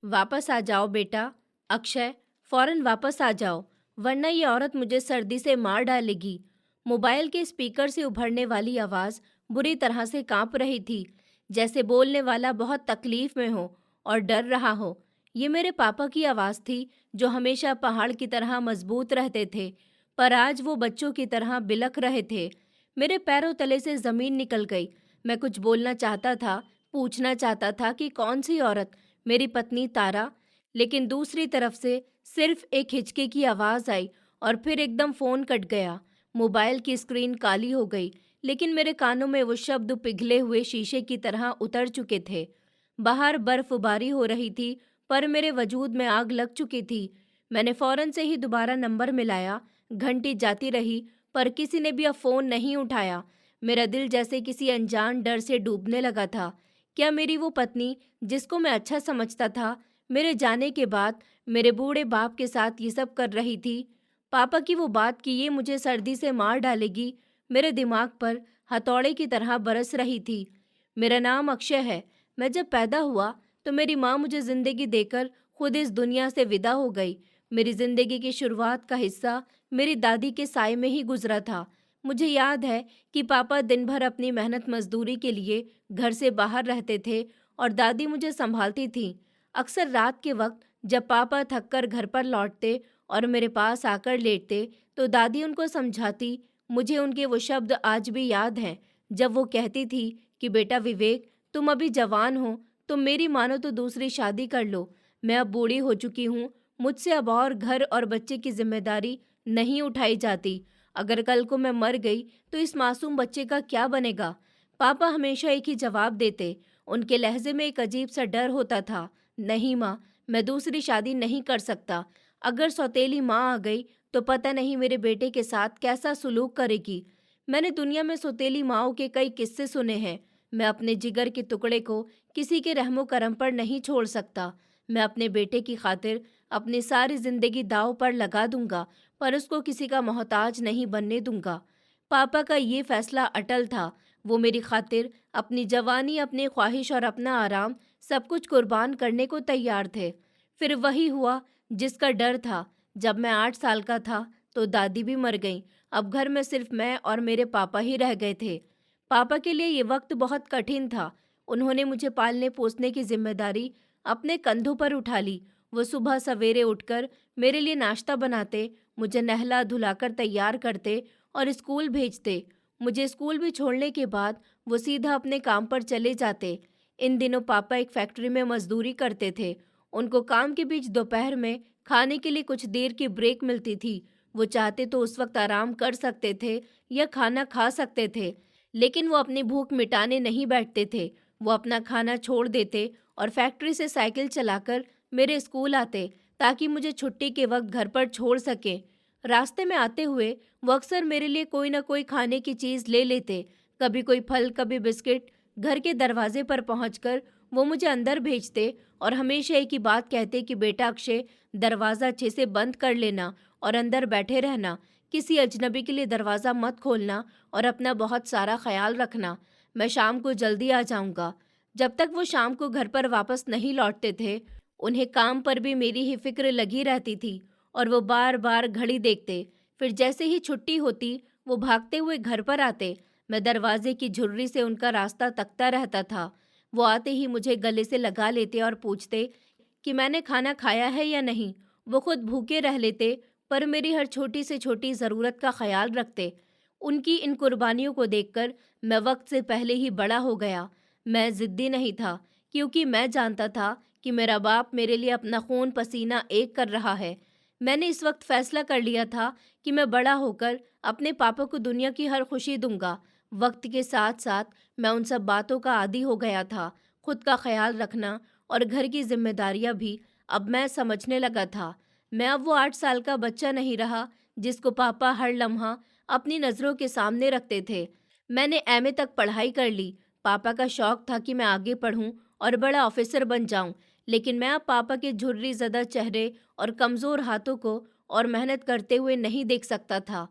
वापस आ जाओ बेटा। अक्षय, फौरन वापस आ जाओ, वरना ये औरत मुझे सर्दी से मार डालेगी। मोबाइल के स्पीकर से उभरने वाली आवाज़ बुरी तरह से कांप रही थी, जैसे बोलने वाला बहुत तकलीफ में हो और डर रहा हो। ये मेरे पापा की आवाज़ थी, जो हमेशा पहाड़ की तरह मजबूत रहते थे, पर आज वो बच्चों की तरह बिलख रहे थे। मेरे पैरों तले से ज़मीन निकल गई। मैं कुछ बोलना चाहता था, पूछना चाहता था कि कौन सी औरत, मेरी पत्नी तारा। लेकिन दूसरी तरफ से सिर्फ एक हिचके की आवाज़ आई और फिर एकदम फ़ोन कट गया। मोबाइल की स्क्रीन काली हो गई, लेकिन मेरे कानों में वो शब्द पिघले हुए शीशे की तरह उतर चुके थे। बाहर बर्फबारी हो रही थी, पर मेरे वजूद में आग लग चुकी थी। मैंने फ़ौरन से ही दोबारा नंबर मिलाया। घंटी जाती रही, पर किसी ने भी अब फ़ोन नहीं उठाया। मेरा दिल जैसे किसी अनजान डर से डूबने लगा था। क्या मेरी वो पत्नी, जिसको मैं अच्छा समझता था, मेरे जाने के बाद मेरे बूढ़े बाप के साथ ये सब कर रही थी? पापा की वो बात कि ये मुझे सर्दी से मार डालेगी, मेरे दिमाग पर हथौड़े की तरह बरस रही थी। मेरा नाम अक्षय है। मैं जब पैदा हुआ तो मेरी माँ मुझे ज़िंदगी देकर खुद इस दुनिया से विदा हो गई। मेरी ज़िंदगी की शुरुआत का हिस्सा मेरी दादी के साय में ही गुजरा था। मुझे याद है कि पापा दिन भर अपनी मेहनत मजदूरी के लिए घर से बाहर रहते थे और दादी मुझे संभालती थी। अक्सर रात के वक्त जब पापा थककर घर पर लौटते और मेरे पास आकर लेटते, तो दादी उनको समझाती। मुझे उनके वो शब्द आज भी याद हैं, जब वो कहती थी कि बेटा विवेक, तुम अभी जवान हो, तुम मेरी मानो तो दूसरी शादी कर लो। मैं अब बूढ़ी हो चुकी हूँ, मुझसे अब और घर और बच्चे की जिम्मेदारी नहीं उठाई जाती। अगर कल को मैं मर गई तो इस मासूम बच्चे का क्या बनेगा? पापा हमेशा एक ही जवाब देते। उनके लहजे में एक अजीब सा डर होता था। नहीं माँ, मैं दूसरी शादी नहीं कर सकता। अगर सौतेली माँ आ गई तो पता नहीं मेरे बेटे के साथ कैसा सुलूक करेगी। मैंने दुनिया में सौतेली माँओं के कई किस्से सुने हैं। मैं अपने जिगर के टुकड़े को किसी के रहमो करम पर नहीं छोड़ सकता। मैं अपने बेटे की खातिर अपनी सारी जिंदगी दांव पर लगा दूंगा, पर उसको किसी का मोहताज नहीं बनने दूंगा। पापा का ये फैसला अटल था। वो मेरी खातिर अपनी जवानी, अपनी ख्वाहिश और अपना आराम सब कुछ कुर्बान करने को तैयार थे। फिर वही हुआ जिसका डर था। जब मैं 8 साल का था तो दादी भी मर गई। अब घर में सिर्फ मैं और मेरे पापा ही रह गए थे। पापा के लिए ये वक्त बहुत कठिन था। उन्होंने मुझे पालने पोसने की जिम्मेदारी अपने कंधों पर उठा ली। वो सुबह सवेरे उठकर मेरे लिए नाश्ता बनाते, मुझे नहला धुलाकर तैयार करते और स्कूल भेजते। मुझे स्कूल भी छोड़ने के बाद वो सीधा अपने काम पर चले जाते। इन दिनों पापा एक फैक्ट्री में मजदूरी करते थे। उनको काम के बीच दोपहर में खाने के लिए कुछ देर की ब्रेक मिलती थी। वो चाहते तो उस वक्त आराम कर सकते थे या खाना खा सकते थे, लेकिन वो अपनी भूख मिटाने नहीं बैठते थे। वो अपना खाना छोड़ देते और फैक्ट्री से साइकिल चलाकर मेरे स्कूल आते, ताकि मुझे छुट्टी के वक्त घर पर छोड़ सकें। रास्ते में आते हुए वो अक्सर मेरे लिए कोई ना कोई खाने की चीज़ ले लेते, कभी कोई फल, कभी बिस्किट। घर के दरवाजे पर पहुंचकर वो मुझे अंदर भेजते और हमेशा एक ही बात कहते कि बेटा अक्षय, दरवाज़ा अच्छे से बंद कर लेना और अंदर बैठे रहना। किसी अजनबी के लिए दरवाज़ा मत खोलना और अपना बहुत सारा ख्याल रखना। मैं शाम को जल्दी आ जाऊंगा। जब तक वो शाम को घर पर वापस नहीं लौटते थे, उन्हें काम पर भी मेरी ही फिक्र लगी रहती थी और वो बार बार घड़ी देखते। फिर जैसे ही छुट्टी होती, वो भागते हुए घर पर आते। मैं दरवाजे की झुर्री से उनका रास्ता तकता रहता था। वो आते ही मुझे गले से लगा लेते और पूछते कि मैंने खाना खाया है या नहीं। वो खुद भूखे रह लेते, पर मेरी हर छोटी से छोटी ज़रूरत का ख्याल रखते। उनकी इन कुर्बानियों को देखकर मैं वक्त से पहले ही बड़ा हो गया। मैं ज़िद्दी नहीं था, क्योंकि मैं जानता था कि मेरा बाप मेरे लिए अपना खून पसीना एक कर रहा है। मैंने इस वक्त फैसला कर लिया था कि मैं बड़ा होकर अपने पापा को दुनिया की हर खुशी दूंगा। वक्त के साथ साथ मैं उन सब बातों का आदी हो गया था। खुद का ख्याल रखना और घर की जिम्मेदारियां भी अब मैं समझने लगा था। मैं अब वो 8 साल का बच्चा नहीं रहा, जिसको पापा हर लम्हा अपनी नज़रों के सामने रखते थे। मैंने एमए तक पढ़ाई कर ली। पापा का शौक था कि मैं आगे पढूं और बड़ा ऑफिसर बन जाऊं, लेकिन मैं अब पापा के झुर्री ज़दा चेहरे और कमज़ोर हाथों को और मेहनत करते हुए नहीं देख सकता था।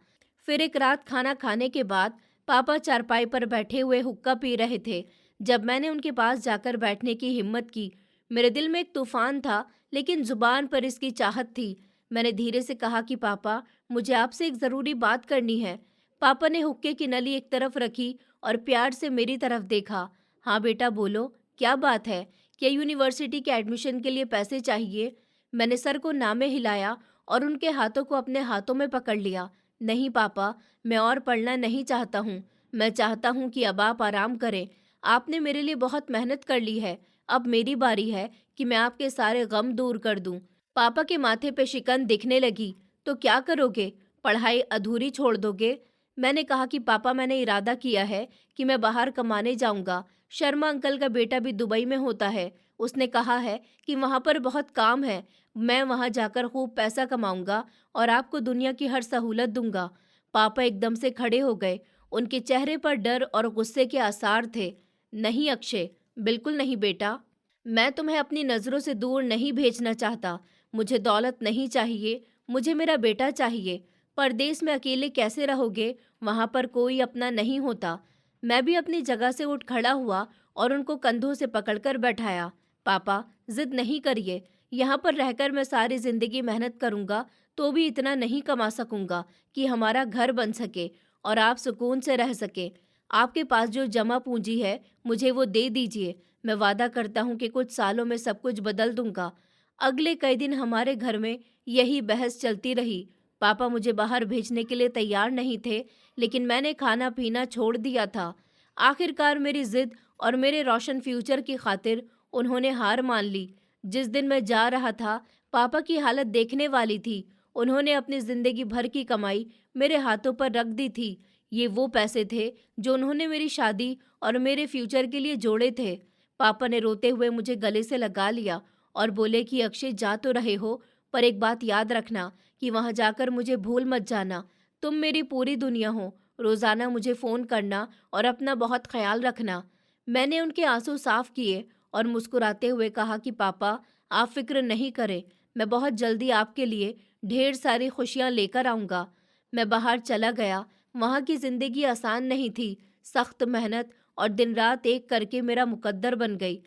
फिर एक रात खाना खाने के बाद पापा चारपाई पर बैठे हुए हुक्का पी रहे थे। जब मैंने उनके पास जाकर बैठने की हिम्मत की, मेरे दिल में एक तूफान था, लेकिन जुबान पर इसकी चाहत थी। मैंने धीरे से कहा कि पापा, मुझे आपसे एक ज़रूरी बात करनी है। पापा ने हुक्के की नली एक तरफ रखी और प्यार से मेरी तरफ देखा। हाँ बेटा बोलो, क्या बात है? क्या यूनिवर्सिटी के एडमिशन के लिए पैसे चाहिए? मैंने सर को नामे हिलाया और उनके हाथों को अपने हाथों में पकड़ लिया। नहीं पापा, मैं और पढ़ना नहीं चाहता हूँ। मैं चाहता हूँ कि अब आप आराम करें। आपने मेरे लिए बहुत मेहनत कर ली है। अब मेरी बारी है कि मैं आपके सारे गम दूर कर दूं। पापा के माथे पे शिकन दिखने लगी। तो क्या करोगे? पढ़ाई अधूरी छोड़ दोगे? मैंने कहा कि पापा, मैंने इरादा किया है कि मैं बाहर कमाने जाऊंगा। शर्मा अंकल का बेटा भी दुबई में होता है। उसने कहा है कि वहां पर बहुत काम है। मैं वहां जाकर खूब पैसा कमाऊंगा और आपको दुनिया की हर सहूलत दूंगा। पापा एकदम से खड़े हो गए। उनके चेहरे पर डर और गुस्से के आसार थे। नहीं अक्षय, बिल्कुल नहीं बेटा। मैं तुम्हें अपनी नज़रों से दूर नहीं भेजना चाहता। मुझे दौलत नहीं चाहिए, मुझे मेरा बेटा चाहिए। परदेश में अकेले कैसे रहोगे? वहां पर कोई अपना नहीं होता। मैं भी अपनी जगह से उठ खड़ा हुआ और उनको कंधों से पकड़कर बैठाया। पापा, जिद नहीं करिए। यहाँ पर रहकर मैं सारी जिंदगी मेहनत करूंगा तो भी इतना नहीं कमा सकूंगा कि हमारा घर बन सके और आप सुकून से रह सके। आपके पास जो जमा पूंजी है, मुझे वो दे दीजिए। मैं वादा करता हूँ कि कुछ सालों में सब कुछ बदल दूंगा। अगले कई दिन हमारे घर में यही बहस चलती रही। पापा मुझे बाहर भेजने के लिए तैयार नहीं थे, लेकिन मैंने खाना पीना छोड़ दिया था। आखिरकार मेरी जिद और मेरे रोशन फ्यूचर की खातिर उन्होंने हार मान ली। जिस दिन मैं जा रहा था, पापा की हालत देखने वाली थी। उन्होंने अपनी जिंदगी भर की कमाई मेरे हाथों पर रख दी थी। ये वो पैसे थे जो उन्होंने मेरी शादी और मेरे फ्यूचर के लिए जोड़े थे। पापा ने रोते हुए मुझे गले से लगा लिया और बोले कि अक्षय, जा तो रहे हो, पर एक बात याद रखना कि वहां जाकर मुझे भूल मत जाना। तुम मेरी पूरी दुनिया हो। रोजाना मुझे फोन करना और अपना बहुत ख्याल रखना। मैंने उनके आंसू साफ किए और मुस्कुराते हुए कहा कि पापा, आप फिक्र नहीं करें। मैं बहुत जल्दी आपके लिए ढेर सारी खुशियां लेकर आऊंगा। मैं बाहर चला गया। वहां की जिंदगी आसान नहीं थी। सख्त मेहनत और दिन रात एक करके मेरा मुकद्दर बन गई।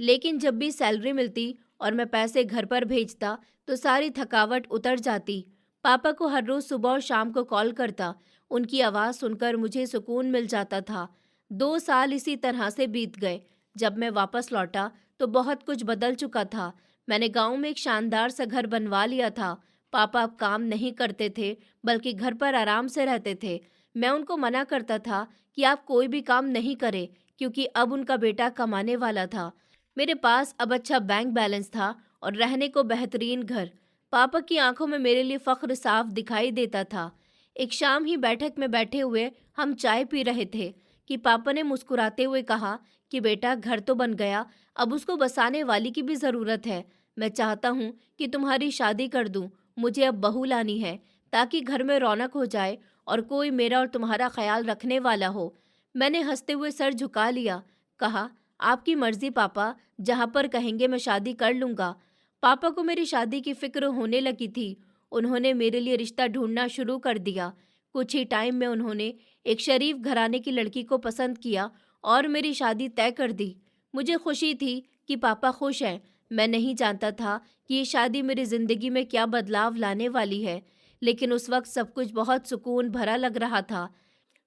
लेकिन जब भी सैलरी मिलती और मैं पैसे घर पर भेजता तो सारी थकावट उतर जाती। पापा को हर रोज सुबह और शाम को कॉल करता। उनकी आवाज़ सुनकर मुझे सुकून मिल जाता था। 2 साल इसी तरह से बीत गए। जब मैं वापस लौटा तो बहुत कुछ बदल चुका था। मैंने गांव में एक शानदार सा घर बनवा लिया था। पापा अब काम नहीं करते थे, बल्कि घर पर आराम से रहते थे। मैं उनको मना करता था कि आप कोई भी काम नहीं करें, क्योंकि अब उनका बेटा कमाने वाला था। मेरे पास अब अच्छा बैंक बैलेंस था और रहने को बेहतरीन घर। पापा की आंखों में मेरे लिए फख्र साफ दिखाई देता था। एक शाम ही बैठक में बैठे हुए हम चाय पी रहे थे कि पापा ने मुस्कुराते हुए कहा कि बेटा, घर तो बन गया, अब उसको बसाने वाली की भी ज़रूरत है। मैं चाहता हूँ कि तुम्हारी शादी कर दूँ। मुझे अब बहू लानी है, ताकि घर में रौनक हो जाए और कोई मेरा और तुम्हारा ख्याल रखने वाला हो। मैंने हंसते हुए सर झुका लिया। कहा, आपकी मर्जी पापा, जहाँ पर कहेंगे मैं शादी कर लूँगा। पापा को मेरी शादी की फिक्र होने लगी थी। उन्होंने मेरे लिए रिश्ता ढूंढना शुरू कर दिया। कुछ ही टाइम में उन्होंने एक शरीफ घराने की लड़की को पसंद किया और मेरी शादी तय कर दी। मुझे खुशी थी कि पापा खुश हैं। मैं नहीं जानता था कि ये शादी मेरी ज़िंदगी में क्या बदलाव लाने वाली है, लेकिन उस वक्त सब कुछ बहुत सुकून भरा लग रहा था।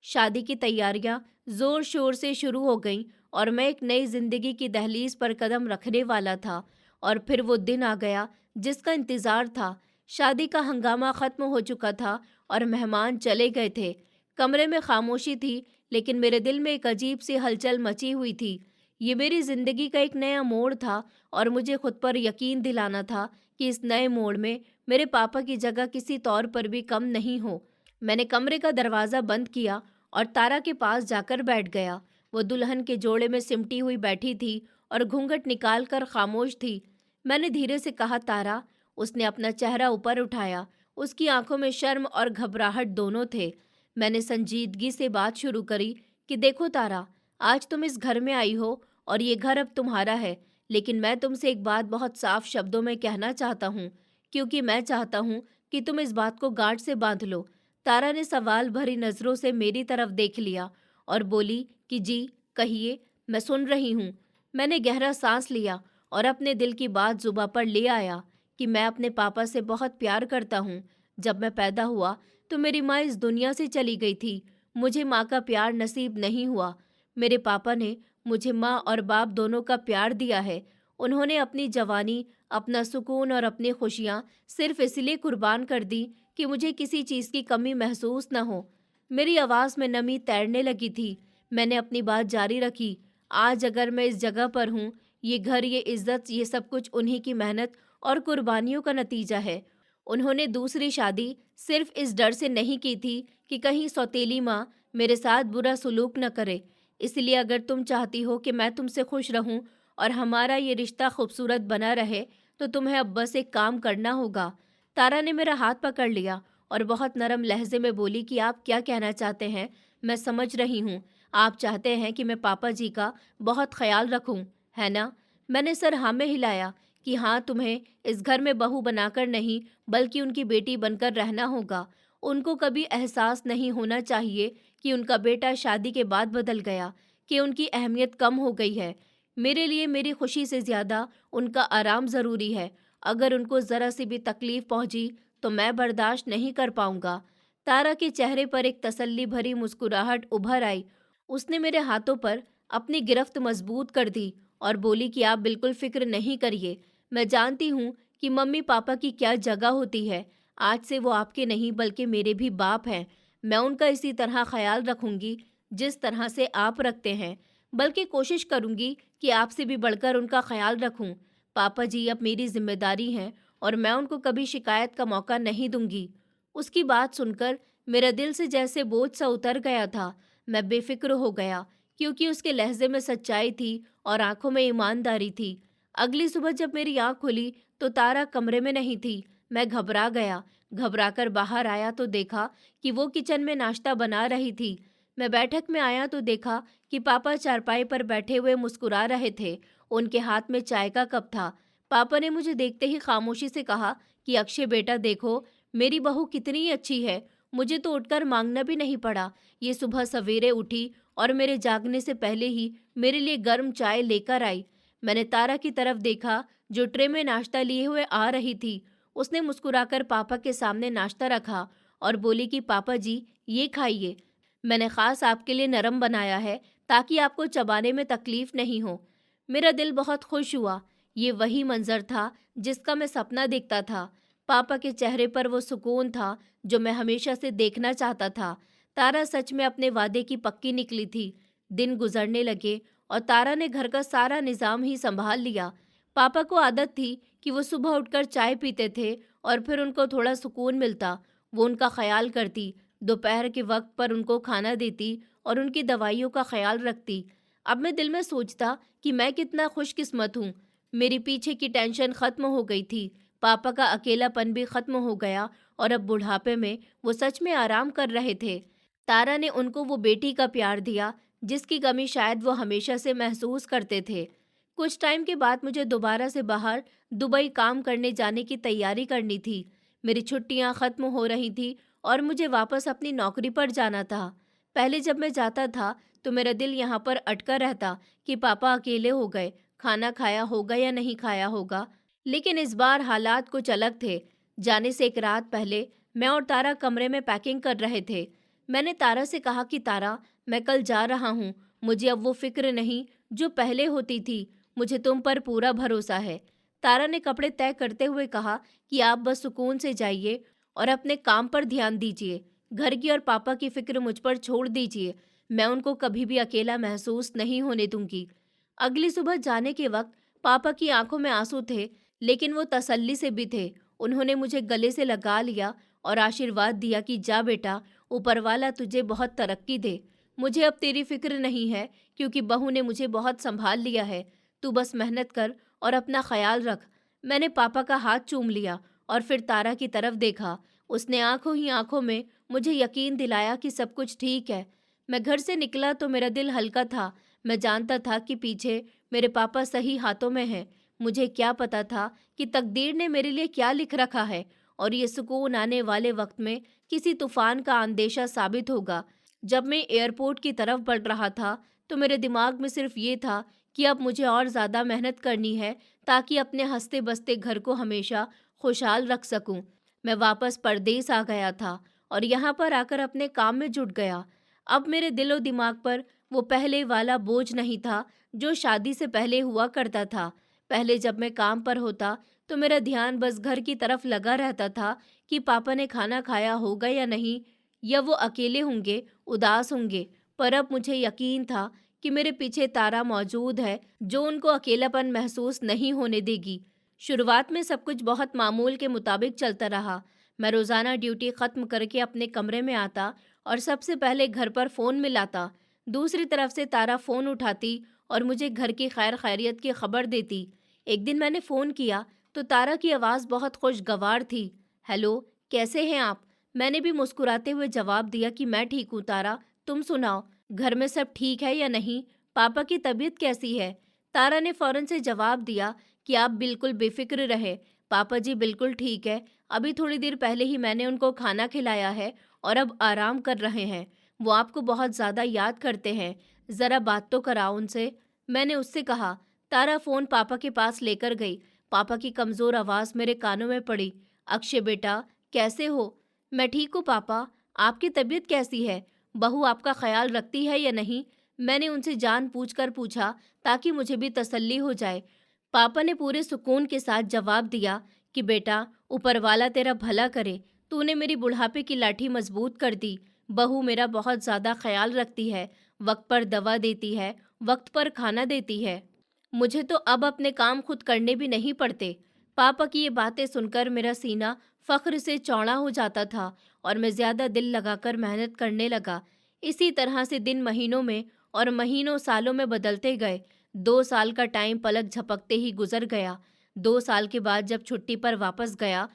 शादी की तैयारियां जोर शोर से शुरू हो गईं और मैं एक नई जिंदगी की दहलीज पर कदम रखने वाला था। और फिर वो दिन आ गया जिसका इंतजार था। शादी का हंगामा खत्म हो चुका था और मेहमान चले गए थे। कमरे में खामोशी थी, लेकिन मेरे दिल में एक अजीब सी हलचल मची हुई थी। ये मेरी जिंदगी का एक नया मोड़ था और मुझे खुद पर यकीन दिलाना था कि इस नए मोड़ में मेरे पापा की जगह किसी तौर पर भी कम नहीं हो। मैंने कमरे का दरवाज़ा बंद किया और तारा के पास जाकर बैठ गया। वो दुल्हन के जोड़े में सिमटी हुई बैठी थी और घूंघट निकाल कर खामोश थी। मैंने धीरे से कहा, तारा। उसने अपना चेहरा ऊपर उठाया। उसकी आंखों में शर्म और घबराहट दोनों थे। मैंने संजीदगी से बात शुरू करी कि देखो तारा, आज तुम इस घर में आई हो और ये घर अब तुम्हारा है, लेकिन मैं तुमसे एक बात बहुत साफ शब्दों में कहना चाहता हूँ, क्योंकि मैं चाहता हूँ कि तुम इस बात को गांठ से बांध लो। तारा ने सवाल भरी नजरों से मेरी तरफ देख लिया और बोली कि जी, कहिए, मैं सुन रही हूँ। मैंने गहरा सांस लिया और अपने दिल की बात जुबां पर ले आया कि मैं अपने पापा से बहुत प्यार करता हूँ। जब मैं पैदा हुआ तो मेरी माँ इस दुनिया से चली गई थी। मुझे माँ का प्यार नसीब नहीं हुआ। मेरे पापा ने मुझे माँ और बाप दोनों का प्यार दिया है। उन्होंने अपनी जवानी, अपना सुकून और अपनी खुशियाँ सिर्फ इसलिए कुर्बान कर दी कि मुझे किसी चीज़ की कमी महसूस न हो। मेरी आवाज़ में नमी तैरने लगी थी। मैंने अपनी बात जारी रखी। आज अगर मैं इस जगह पर हूँ, ये घर, ये इज्जत, ये सब कुछ उन्हीं की मेहनत और कुर्बानियों का नतीजा है। उन्होंने दूसरी शादी सिर्फ इस डर से नहीं की थी कि कहीं सौतेली माँ मेरे साथ बुरा सलूक न करे। इसलिए अगर तुम चाहती हो कि मैं तुमसे खुश रहूं और हमारा ये रिश्ता खूबसूरत बना रहे, तो तुम्हें अब बस एक काम करना होगा। तारा ने मेरा हाथ पकड़ लिया और बहुत नरम लहजे में बोली कि आप क्या कहना चाहते हैं, मैं समझ रही हूँ। आप चाहते हैं कि मैं पापा जी का बहुत ख्याल रखूं, है ना? मैंने सर हाँ में हिलाया कि हाँ, तुम्हें इस घर में बहू बनाकर नहीं बल्कि उनकी बेटी बनकर रहना होगा। उनको कभी एहसास नहीं होना चाहिए कि उनका बेटा शादी के बाद बदल गया, कि उनकी अहमियत कम हो गई है। मेरे लिए मेरी खुशी से ज़्यादा उनका आराम ज़रूरी है। अगर उनको ज़रा सी भी तकलीफ़ पहुंची तो मैं बर्दाश्त नहीं कर पाऊंगा। तारा के चेहरे पर एक तसल्ली भरी मुस्कुराहट उभर आई। उसने मेरे हाथों पर अपनी गिरफ्त मजबूत कर दी और बोली कि आप बिल्कुल फिक्र नहीं करिए। मैं जानती हूँ कि मम्मी पापा की क्या जगह होती है। आज से वो आपके नहीं बल्कि मेरे भी बाप हैं। मैं उनका इसी तरह ख्याल रखूंगी जिस तरह से आप रखते हैं, बल्कि कोशिश करूंगी कि आपसे भी बढ़कर उनका ख्याल रखूं। पापा जी अब मेरी जिम्मेदारी हैं और मैं उनको कभी शिकायत का मौका नहीं दूंगी। उसकी बात सुनकर मेरा दिल से जैसे बोझ सा उतर गया था। मैं बेफिक्र हो गया क्योंकि उसके लहजे में सच्चाई थी और आंखों में ईमानदारी थी। अगली सुबह जब मेरी आंख खुली तो तारा कमरे में नहीं थी। मैं घबरा गया। घबराकर बाहर आया तो देखा कि वो किचन में नाश्ता बना रही थी। मैं बैठक में आया तो देखा कि पापा चारपाई पर बैठे हुए मुस्कुरा रहे थे। उनके हाथ में चाय का कप था। पापा ने मुझे देखते ही खामोशी से कहा कि अक्षय बेटा देखो, मेरी बहू कितनी अच्छी है। मुझे तो उठकर मांगना भी नहीं पड़ा। ये सुबह सवेरे उठी और मेरे जागने से पहले ही मेरे लिए गर्म चाय लेकर आई। मैंने तारा की तरफ देखा जो ट्रे में नाश्ता लिए हुए आ रही थी। उसने मुस्कुराकर पापा के सामने नाश्ता रखा और बोली कि पापा जी, ये खाइए। मैंने खास आपके लिए नरम बनाया है ताकि आपको चबाने में तकलीफ नहीं हो। मेरा दिल बहुत खुश हुआ। ये वही मंजर था जिसका मैं सपना देखता था। पापा के चेहरे पर वो सुकून था जो मैं हमेशा से देखना चाहता था। तारा सच में अपने वादे की पक्की निकली थी। दिन गुजरने लगे और तारा ने घर का सारा निज़ाम ही संभाल लिया। पापा को आदत थी कि वो सुबह उठकर चाय पीते थे और फिर उनको थोड़ा सुकून मिलता। वो उनका ख्याल करती, दोपहर के वक्त पर उनको खाना देती और उनकी दवाइयों का ख्याल रखती। अब मैं दिल में सोचता कि मैं कितना खुशकिस्मत हूँ। मेरी पीछे की टेंशन खत्म हो गई थी। पापा का अकेलापन भी खत्म हो गया और अब बुढ़ापे में वो सच में आराम कर रहे थे। तारा ने उनको वो बेटी का प्यार दिया जिसकी कमी शायद वो हमेशा से महसूस करते थे। कुछ टाइम के बाद मुझे दोबारा से बाहर दुबई काम करने जाने की तैयारी करनी थी। मेरी छुट्टियां खत्म हो रही थी और मुझे वापस अपनी नौकरी पर जाना था। पहले जब मैं जाता था तो मेरा दिल यहाँ पर अटका रहता कि पापा अकेले हो गए, खाना खाया होगा या नहीं खाया होगा। लेकिन इस बार हालात कुछ अलग थे। जाने से एक रात पहले मैं और तारा कमरे में पैकिंग कर रहे थे। मैंने तारा से कहा कि तारा, मैं कल जा रहा हूँ। मुझे अब वो फिक्र नहीं जो पहले होती थी। मुझे तुम पर पूरा भरोसा है। तारा ने कपड़े तय करते हुए कहा कि आप बस सुकून से जाइए और अपने काम पर ध्यान दीजिए। घर की और पापा की फिक्र मुझ पर छोड़ दीजिए। मैं उनको कभी भी अकेला महसूस नहीं होने दूंगी। अगली सुबह जाने के वक्त पापा की आंखों में आंसू थे, लेकिन वो तसल्ली से भी थे। उन्होंने मुझे गले से लगा लिया और आशीर्वाद दिया कि जा बेटा, ऊपर वाला तुझे बहुत तरक्की दे। मुझे अब तेरी फिक्र नहीं है क्योंकि बहू ने मुझे बहुत संभाल लिया है। तू बस मेहनत कर और अपना ख्याल रख। मैंने पापा का हाथ चूम लिया और फिर तारा की तरफ देखा। उसने आंखों ही आंखों में मुझे यकीन दिलाया कि सब कुछ ठीक है। मैं घर से निकला तो मेरा दिल हल्का था। मैं जानता था कि पीछे मेरे पापा सही हाथों में हैं। मुझे क्या पता था कि तकदीर ने मेरे लिए क्या लिख रखा है और ये सुकून आने वाले वक्त में किसी तूफान का अंदेशा साबित होगा। जब मैं एयरपोर्ट की तरफ बढ़ रहा था तो मेरे दिमाग में सिर्फ ये था कि अब मुझे और ज़्यादा मेहनत करनी है ताकि अपने हँसते-बसते घर को हमेशा खुशहाल रख सकूँ। मैं वापस परदेस आ गया था और यहाँ पर आकर अपने काम में जुट गया। अब मेरे दिलो दिमाग पर वो पहले वाला बोझ नहीं था, जो शादी से पहले हुआ करता था। पहले जब मैं काम पर होता, तो मेरा ध्यान बस घर की तरफ लगा रहता था कि पापा ने खाना खाया होगा या नहीं, या वो अकेले होंगे, उदास होंगे। पर अब मुझे यकीन था कि मेरे पीछे तारा मौजूद है, जो उनको अकेलापन महसूस नहीं होने देगी। शुरुआत में सब कुछ बहुत मामूल के मुताबिक चलता रहा। मैं रोज़ाना ड्यूटी ख़त्म करके अपने कमरे में आता और सबसे पहले घर पर फ़ोन मिलाता। दूसरी तरफ से तारा फ़ोन उठाती और मुझे घर की खैर खैरियत की खबर देती। एक दिन मैंने फ़ोन किया तो तारा की आवाज़ बहुत खुशगवार थी। हेलो, कैसे हैं आप? मैंने भी मुस्कुराते हुए जवाब दिया कि मैं ठीक हूँ तारा, तुम सुनाओ, घर में सब ठीक है या नहीं? पापा की तबीयत कैसी है? तारा ने फ़ौरन से जवाब दिया कि आप बिल्कुल बेफ़िक्र रहें, पापा जी बिल्कुल ठीक है। अभी थोड़ी देर पहले ही मैंने उनको खाना खिलाया है और अब आराम कर रहे हैं। वो आपको बहुत ज़्यादा याद करते हैं, ज़रा बात तो कराओ उनसे। मैंने उससे कहा। तारा फ़ोन पापा के पास लेकर गई। पापा की कमज़ोर आवाज़ मेरे कानों में पड़ी। अक्षय बेटा, कैसे हो? मैं ठीक हूँ पापा, आपकी तबीयत कैसी है? बहू आपका ख्याल रखती है या नहीं? मैंने उनसे जानबूझकर पूछा ताकि मुझे भी तसल्ली हो जाए। पापा ने पूरे सुकून के साथ जवाब दिया कि बेटा, ऊपर वाला तेरा भला करे, तूने मेरी बुढ़ापे की लाठी मजबूत कर दी। बहू मेरा बहुत ज़्यादा ख्याल रखती है, वक्त पर दवा देती है, वक्त पर खाना देती है। मुझे तो अब अपने काम खुद करने भी नहीं पड़ते। पापा की ये बातें सुनकर मेरा सीना फख्र से चौड़ा हो जाता था और मैं ज़्यादा दिल लगाकर मेहनत करने लगा। इसी तरह से दिन महीनों में और महीनों सालों में बदलते गए। 2 साल का टाइम पलक झपकते ही गुजर गया। 2 साल के बाद जब छुट्टी पर वापस गया,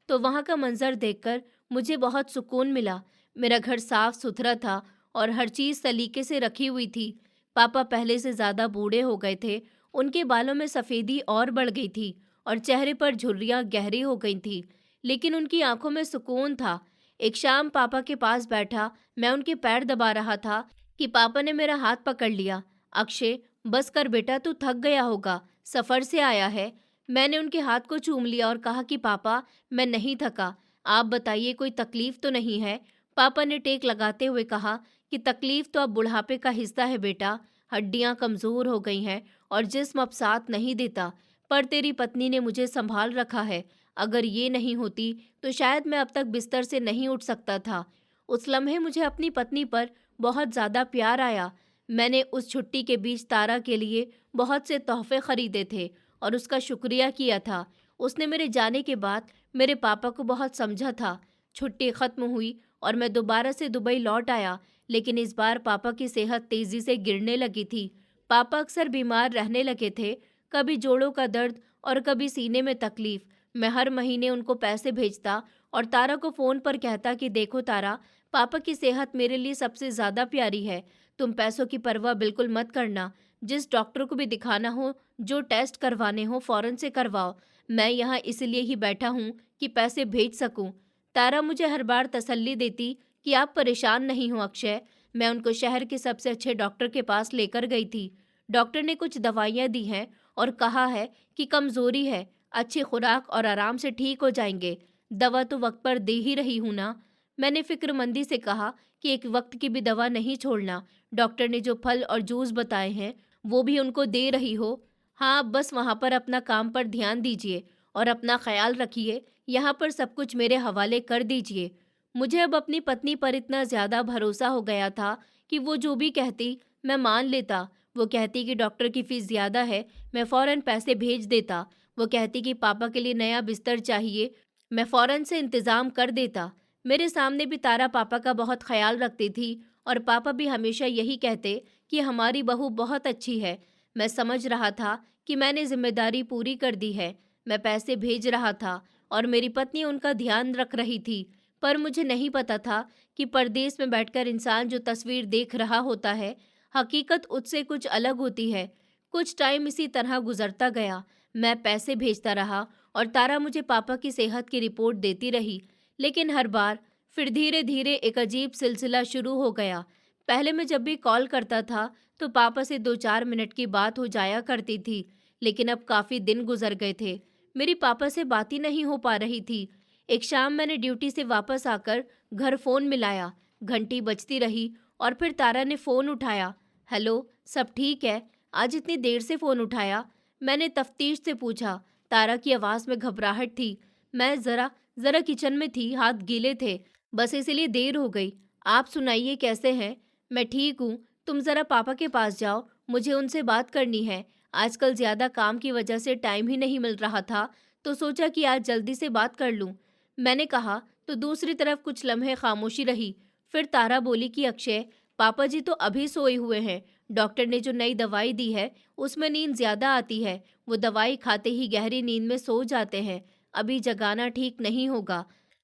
तो वहाँ का मंजर देखकर मुझे बहुत सुकून मिला। मेरा घर साफ सुथरा था और हर चीज़ सलीके से रखी हुई थी। पापा पहले से ज़्यादा बूढ़े हो गए थे। उनके बालों में सफ़ेदी और बढ़ गई थी और चेहरे पर झुर्रियाँ गहरी हो गई थी, लेकिन उनकी आंखों में सुकून था। एक शाम पापा के पास बैठा मैं उनके पैर दबा रहा था कि पापा ने मेरा हाथ पकड़ लिया। अक्षय, बस कर बेटा, तू थक गया होगा, सफ़र से आया है। मैंने उनके हाथ को चूम लिया और कहा कि पापा, मैं नहीं थका। आप बताइए, कोई तकलीफ तो नहीं है? पापा ने टेक लगाते हुए कहा कि तकलीफ तो अब बुढ़ापे का हिस्सा है बेटा। हड्डियां कमज़ोर हो गई हैं और जिस्म अब साथ नहीं देता। पर तेरी पत्नी ने मुझे संभाल रखा है। अगर ये नहीं होती तो शायद मैं अब तक बिस्तर से नहीं उठ सकता था। उस लम्हे मुझे अपनी पत्नी पर बहुत ज़्यादा प्यार आया। मैंने उस छुट्टी के बीच तारा के लिए बहुत से तोहफे खरीदे थे और उसका शुक्रिया किया था। उसने मेरे जाने के बाद मेरे पापा को बहुत समझा था। छुट्टी ख़त्म हुई और मैं दोबारा से दुबई लौट आया, लेकिन इस बार पापा की सेहत तेज़ी से गिरने लगी थी। पापा अक्सर बीमार रहने लगे थे, कभी जोड़ों का दर्द और कभी सीने में तकलीफ। मैं हर महीने उनको पैसे भेजता और तारा को फ़ोन पर कहता कि देखो तारा, पापा की सेहत मेरे लिए सबसे ज़्यादा प्यारी है। तुम पैसों की परवाह बिल्कुल मत करना। जिस डॉक्टर को भी दिखाना हो, जो टेस्ट करवाने हो, फ़ौरन से करवाओ। मैं यहाँ इसलिए ही बैठा हूँ कि पैसे भेज सकूँ। तारा मुझे हर बार तसल्ली देती कि आप परेशान नहीं हो अक्षय। मैं उनको शहर के सबसे अच्छे डॉक्टर के पास लेकर गई थी। डॉक्टर ने कुछ दवाइयाँ दी हैं और कहा है कि कमज़ोरी है, अच्छी खुराक और आराम से ठीक हो जाएंगे। दवा तो वक्त पर दे ही रही हूँ ना? मैंने फिक्रमंदी से कहा कि एक वक्त की भी दवा नहीं छोड़ना। डॉक्टर ने जो फल और जूस बताए हैं, वो भी उनको दे रही हो? हाँ, बस वहाँ पर अपना काम पर ध्यान दीजिए और अपना ख्याल रखिए। यहाँ पर सब कुछ मेरे हवाले कर दीजिए। मुझे अब अपनी पत्नी पर इतना ज़्यादा भरोसा हो गया था कि वो जो भी कहती मैं मान लेता। वो कहती कि डॉक्टर की फ़ीस ज़्यादा है, मैं फ़ौरन पैसे भेज देता। वो कहती कि पापा के लिए नया बिस्तर चाहिए, मैं फ़ौरन से इंतज़ाम कर देता। मेरे सामने भी तारा पापा का बहुत ख्याल रखती थी और पापा भी हमेशा यही कहते कि हमारी बहू बहुत अच्छी है। मैं समझ रहा था कि मैंने जिम्मेदारी पूरी कर दी है। मैं पैसे भेज रहा था और मेरी पत्नी उनका ध्यान रख रही थी। पर मुझे नहीं पता था कि परदेश में बैठकर इंसान जो तस्वीर देख रहा होता है, हकीकत उससे कुछ अलग होती है। कुछ टाइम इसी तरह गुजरता गया। मैं पैसे भेजता रहा और तारा मुझे पापा की सेहत की रिपोर्ट देती रही। लेकिन हर बार फिर धीरे धीरे एक अजीब सिलसिला शुरू हो गया। पहले मैं जब भी कॉल करता था तो पापा से 2-4 मिनट की बात हो जाया करती थी, लेकिन अब काफ़ी दिन गुजर गए थे। मेरी पापा से बात ही नहीं हो पा रही थी। एक शाम मैंने ड्यूटी से वापस आकर घर फ़ोन मिलाया। घंटी बजती रही और फिर तारा ने फ़ोन उठाया। हेलो, सब ठीक है? आज इतनी देर से फ़ोन उठाया? मैंने तफ्तीश से पूछा। तारा की आवाज़ में घबराहट थी। मैं ज़रा ज़रा किचन में थी, हाथ गीले थे, बस इसीलिए देर हो गई। आप सुनाइए, कैसे हैं? मैं ठीक हूँ। तुम ज़रा पापा के पास जाओ, मुझे उनसे बात करनी है। आजकल ज़्यादा काम की वजह से टाइम ही नहीं मिल रहा था, तो सोचा कि आज जल्दी से बात कर लूँ। मैंने कहा तो दूसरी तरफ कुछ लम्हे खामोशी रही। फिर तारा बोली कि अक्षय, पापा जी तो अभी सोए हुए हैं। डॉक्टर ने जो नई दवाई दी है उसमें नींद ज़्यादा आती है। वो दवाई खाते ही गहरी नींद में सो जाते हैं। अभी जगाना ठीक नहीं होगा।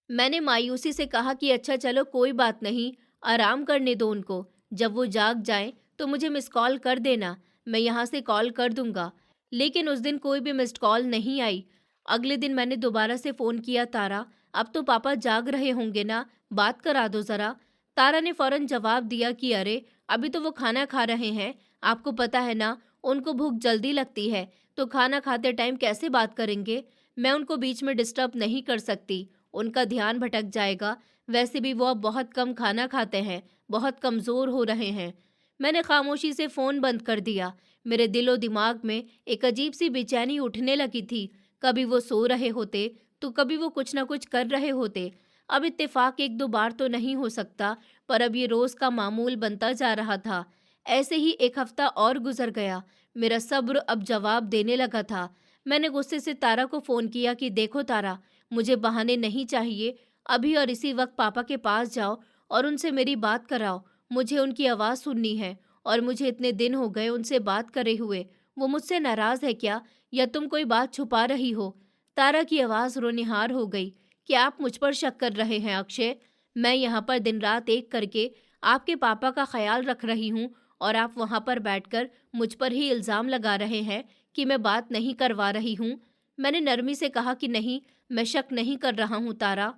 मैंने मायूसी से कहा कि अच्छा चलो कोई बात नहीं, आराम करने दो उनको। जब वो जाग जाएं तो मुझे मिस कॉल कर देना, मैं यहाँ से कॉल कर दूंगा। लेकिन उस दिन कोई भी मिस्ड कॉल नहीं आई। अगले दिन मैंने दोबारा से फ़ोन किया। तारा, अब तो पापा जाग रहे होंगे ना, बात करा दो ज़रा। तारा ने फ़ौरन जवाब दिया कि अरे, अभी तो वो खाना खा रहे हैं। आपको पता है ना, उनको भूख जल्दी लगती है, तो खाना खाते टाइम कैसे बात करेंगे? मैं उनको बीच में डिस्टर्ब नहीं कर सकती, उनका ध्यान भटक जाएगा। वैसे भी वो अब बहुत कम खाना खाते हैं, बहुत कमज़ोर हो रहे हैं। मैंने खामोशी से फ़ोन बंद कर दिया। मेरे दिलो दिमाग में एक अजीब सी बेचैनी उठने लगी थी। कभी वो सो रहे होते, तो कभी वो कुछ न कुछ कर रहे होते। अब इत्तेफाक 1-2 बार तो नहीं हो सकता, पर अब ये रोज़ का मामूल बनता जा रहा था। ऐसे ही 1 हफ्ता और गुज़र गया। मेरा सब्र अब जवाब देने लगा था। मैंने गुस्से से तारा को फ़ोन किया कि देखो तारा, मुझे बहाने नहीं चाहिए। अभी और इसी वक्त पापा के पास जाओ और उनसे मेरी बात कराओ। मुझे उनकी आवाज़ सुननी है और मुझे इतने दिन हो गए उनसे बात करे हुए। वो मुझसे नाराज़ है क्या, या तुम कोई बात छुपा रही हो? तारा की आवाज़ रोनिहार हो गई। क्या आप मुझ पर शक कर रहे हैं अक्षय? मैं यहाँ पर दिन रात एक करके आपके पापा का ख्याल रख रही हूँ, और आप वहाँ पर बैठकर मुझ पर ही इल्ज़ाम लगा रहे हैं कि मैं बात नहीं करवा रही हूँ। मैंने नरमी से कहा कि नहीं, मैं शक नहीं कर रहा हूँ तारा,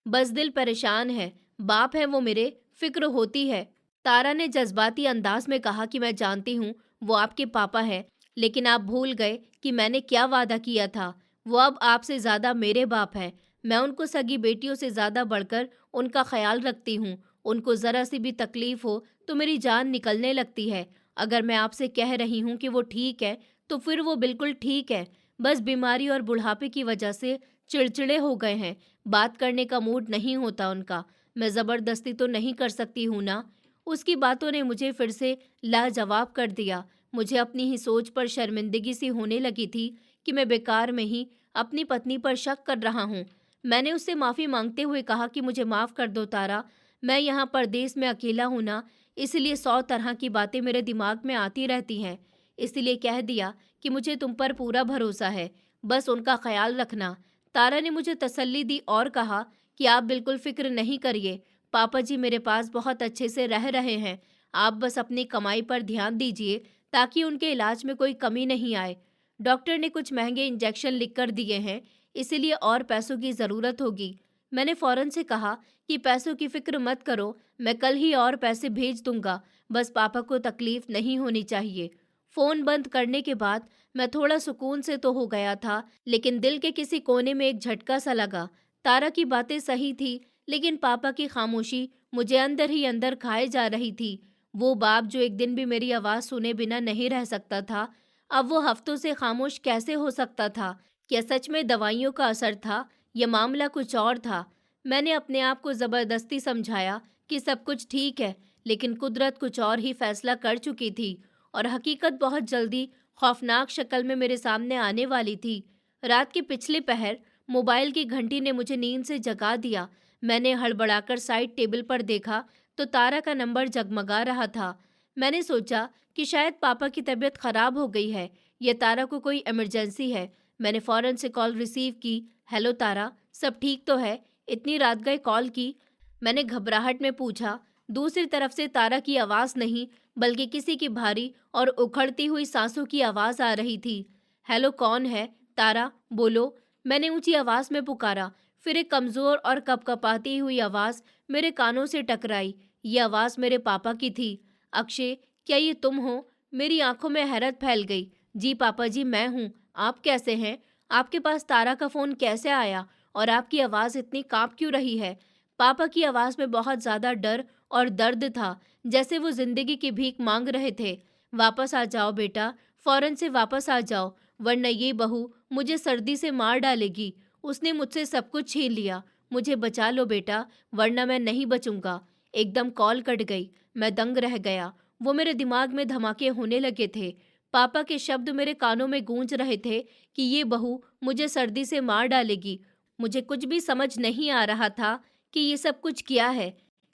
बस दिल परेशान है। बाप है वो मेरे, फ़िक्र होती है। तारा ने जज़्बाती अंदाज़ में कहा कि मैं जानती हूँ वो आपके पापा हैं, लेकिन आप भूल गए कि मैंने क्या वादा किया था। वो अब आपसे ज़्यादा मेरे बाप हैं। मैं उनको सगी बेटियों से ज़्यादा बढ़कर उनका ख़्याल रखती हूँ। उनको ज़रा सी भी तकलीफ़ हो तो मेरी जान निकलने लगती है। अगर मैं आपसे कह रही हूँ कि वो ठीक है, तो फिर वो बिल्कुल ठीक है। बस बीमारी और बुढ़ापे की वजह से चिड़चिड़े हो गए हैं। बात करने का मूड नहीं होता उनका। मैं ज़बरदस्ती तो नहीं कर सकती हूँ ना। उसकी बातों ने मुझे फिर से लाजवाब कर दिया। मुझे अपनी ही सोच पर शर्मिंदगी सी होने लगी थी कि मैं बेकार में ही अपनी पत्नी पर शक कर रहा हूँ। मैंने उससे माफ़ी मांगते हुए कहा कि मुझे माफ़ कर दो तारा, मैं यहाँ परदेश में अकेला हूँ ना, इसलिए 100 तरह की बातें मेरे दिमाग में आती रहती हैं। इसलिए कह दिया कि मुझे तुम पर पूरा भरोसा है, बस उनका ख्याल रखना। तारा ने मुझे तसल्ली दी और कहा कि आप बिल्कुल फ़िक्र नहीं करिए, पापा जी मेरे पास बहुत अच्छे से रह रहे हैं। आप बस अपनी कमाई पर ध्यान दीजिए ताकि उनके इलाज में कोई कमी नहीं आए। डॉक्टर ने कुछ महंगे इंजेक्शन लिख कर दिए हैं, इसीलिए और पैसों की ज़रूरत होगी। मैंने फ़ौरन से कहा कि पैसों की फ़िक्र मत करो, मैं कल ही और पैसे भेज दूंगा, बस पापा को तकलीफ़ नहीं होनी चाहिए। फ़ोन बंद करने के बाद मैं थोड़ा सुकून से तो हो गया था, लेकिन दिल के किसी कोने में एक झटका सा लगा। तारा की बातें सही थी, लेकिन पापा की खामोशी मुझे अंदर ही अंदर खाए जा रही थी। वो बाप जो एक दिन भी मेरी आवाज़ सुने बिना नहीं रह सकता था, अब वो हफ्तों से खामोश कैसे हो सकता था? क्या सच में दवाइयों का असर था, या मामला कुछ और था? मैंने अपने आप को ज़बरदस्ती समझाया कि सब कुछ ठीक है, लेकिन कुदरत कुछ और ही फैसला कर चुकी थी, और हकीकत बहुत जल्दी खौफनाक शक्ल में मेरे सामने आने वाली थी। रात के पिछले पहर मोबाइल की घंटी ने मुझे नींद से जगा दिया। मैंने हड़बड़ाकर साइड टेबल पर देखा तो तारा का नंबर जगमगा रहा था। मैंने सोचा कि शायद पापा की तबीयत खराब हो गई है, या तारा को कोई इमरजेंसी है। मैंने फ़ौरन से कॉल रिसीव की। हेलो तारा, सब ठीक तो है? इतनी रात गए कॉल की? मैंने घबराहट में पूछा। दूसरी तरफ से तारा की आवाज़ नहीं, बल्कि किसी की भारी और उखड़ती हुई सांसों की आवाज़ आ रही थी। हेलो, कौन है? तारा, बोलो। मैंने ऊंची आवाज़ में पुकारा। फिर एक कमज़ोर और कपकपाती हुई आवाज़ मेरे कानों से टकराई। ये आवाज़ मेरे पापा की थी। अक्षय, क्या ये तुम हो? मेरी आंखों में हैरत फैल गई। जी पापा जी, मैं हूँ। आप कैसे हैं? आपके पास तारा का फ़ोन कैसे आया? और आपकी आवाज़ इतनी काँप क्यों रही है? पापा की आवाज़ में बहुत ज़्यादा डर और दर्द था, जैसे वो ज़िंदगी की भीख मांग रहे थे। वापस आ जाओ बेटा, फ़ौरन से वापस आ जाओ, वरना ये बहू मुझे सर्दी से मार डालेगी। उसने मुझसे सब कुछ छीन लिया। मुझे बचा लो बेटा, वरना मैं नहीं बचूंगा। एकदम कॉल कट गई। मैं दंग रह गया। वो मेरे दिमाग में धमाके होने लगे थे। पापा के शब्द मेरे कानों में गूंज रहे थे कि ये बहू मुझे सर्दी से मार डालेगी। मुझे कुछ भी समझ नहीं आ रहा था कि ये सब कुछ क्या है।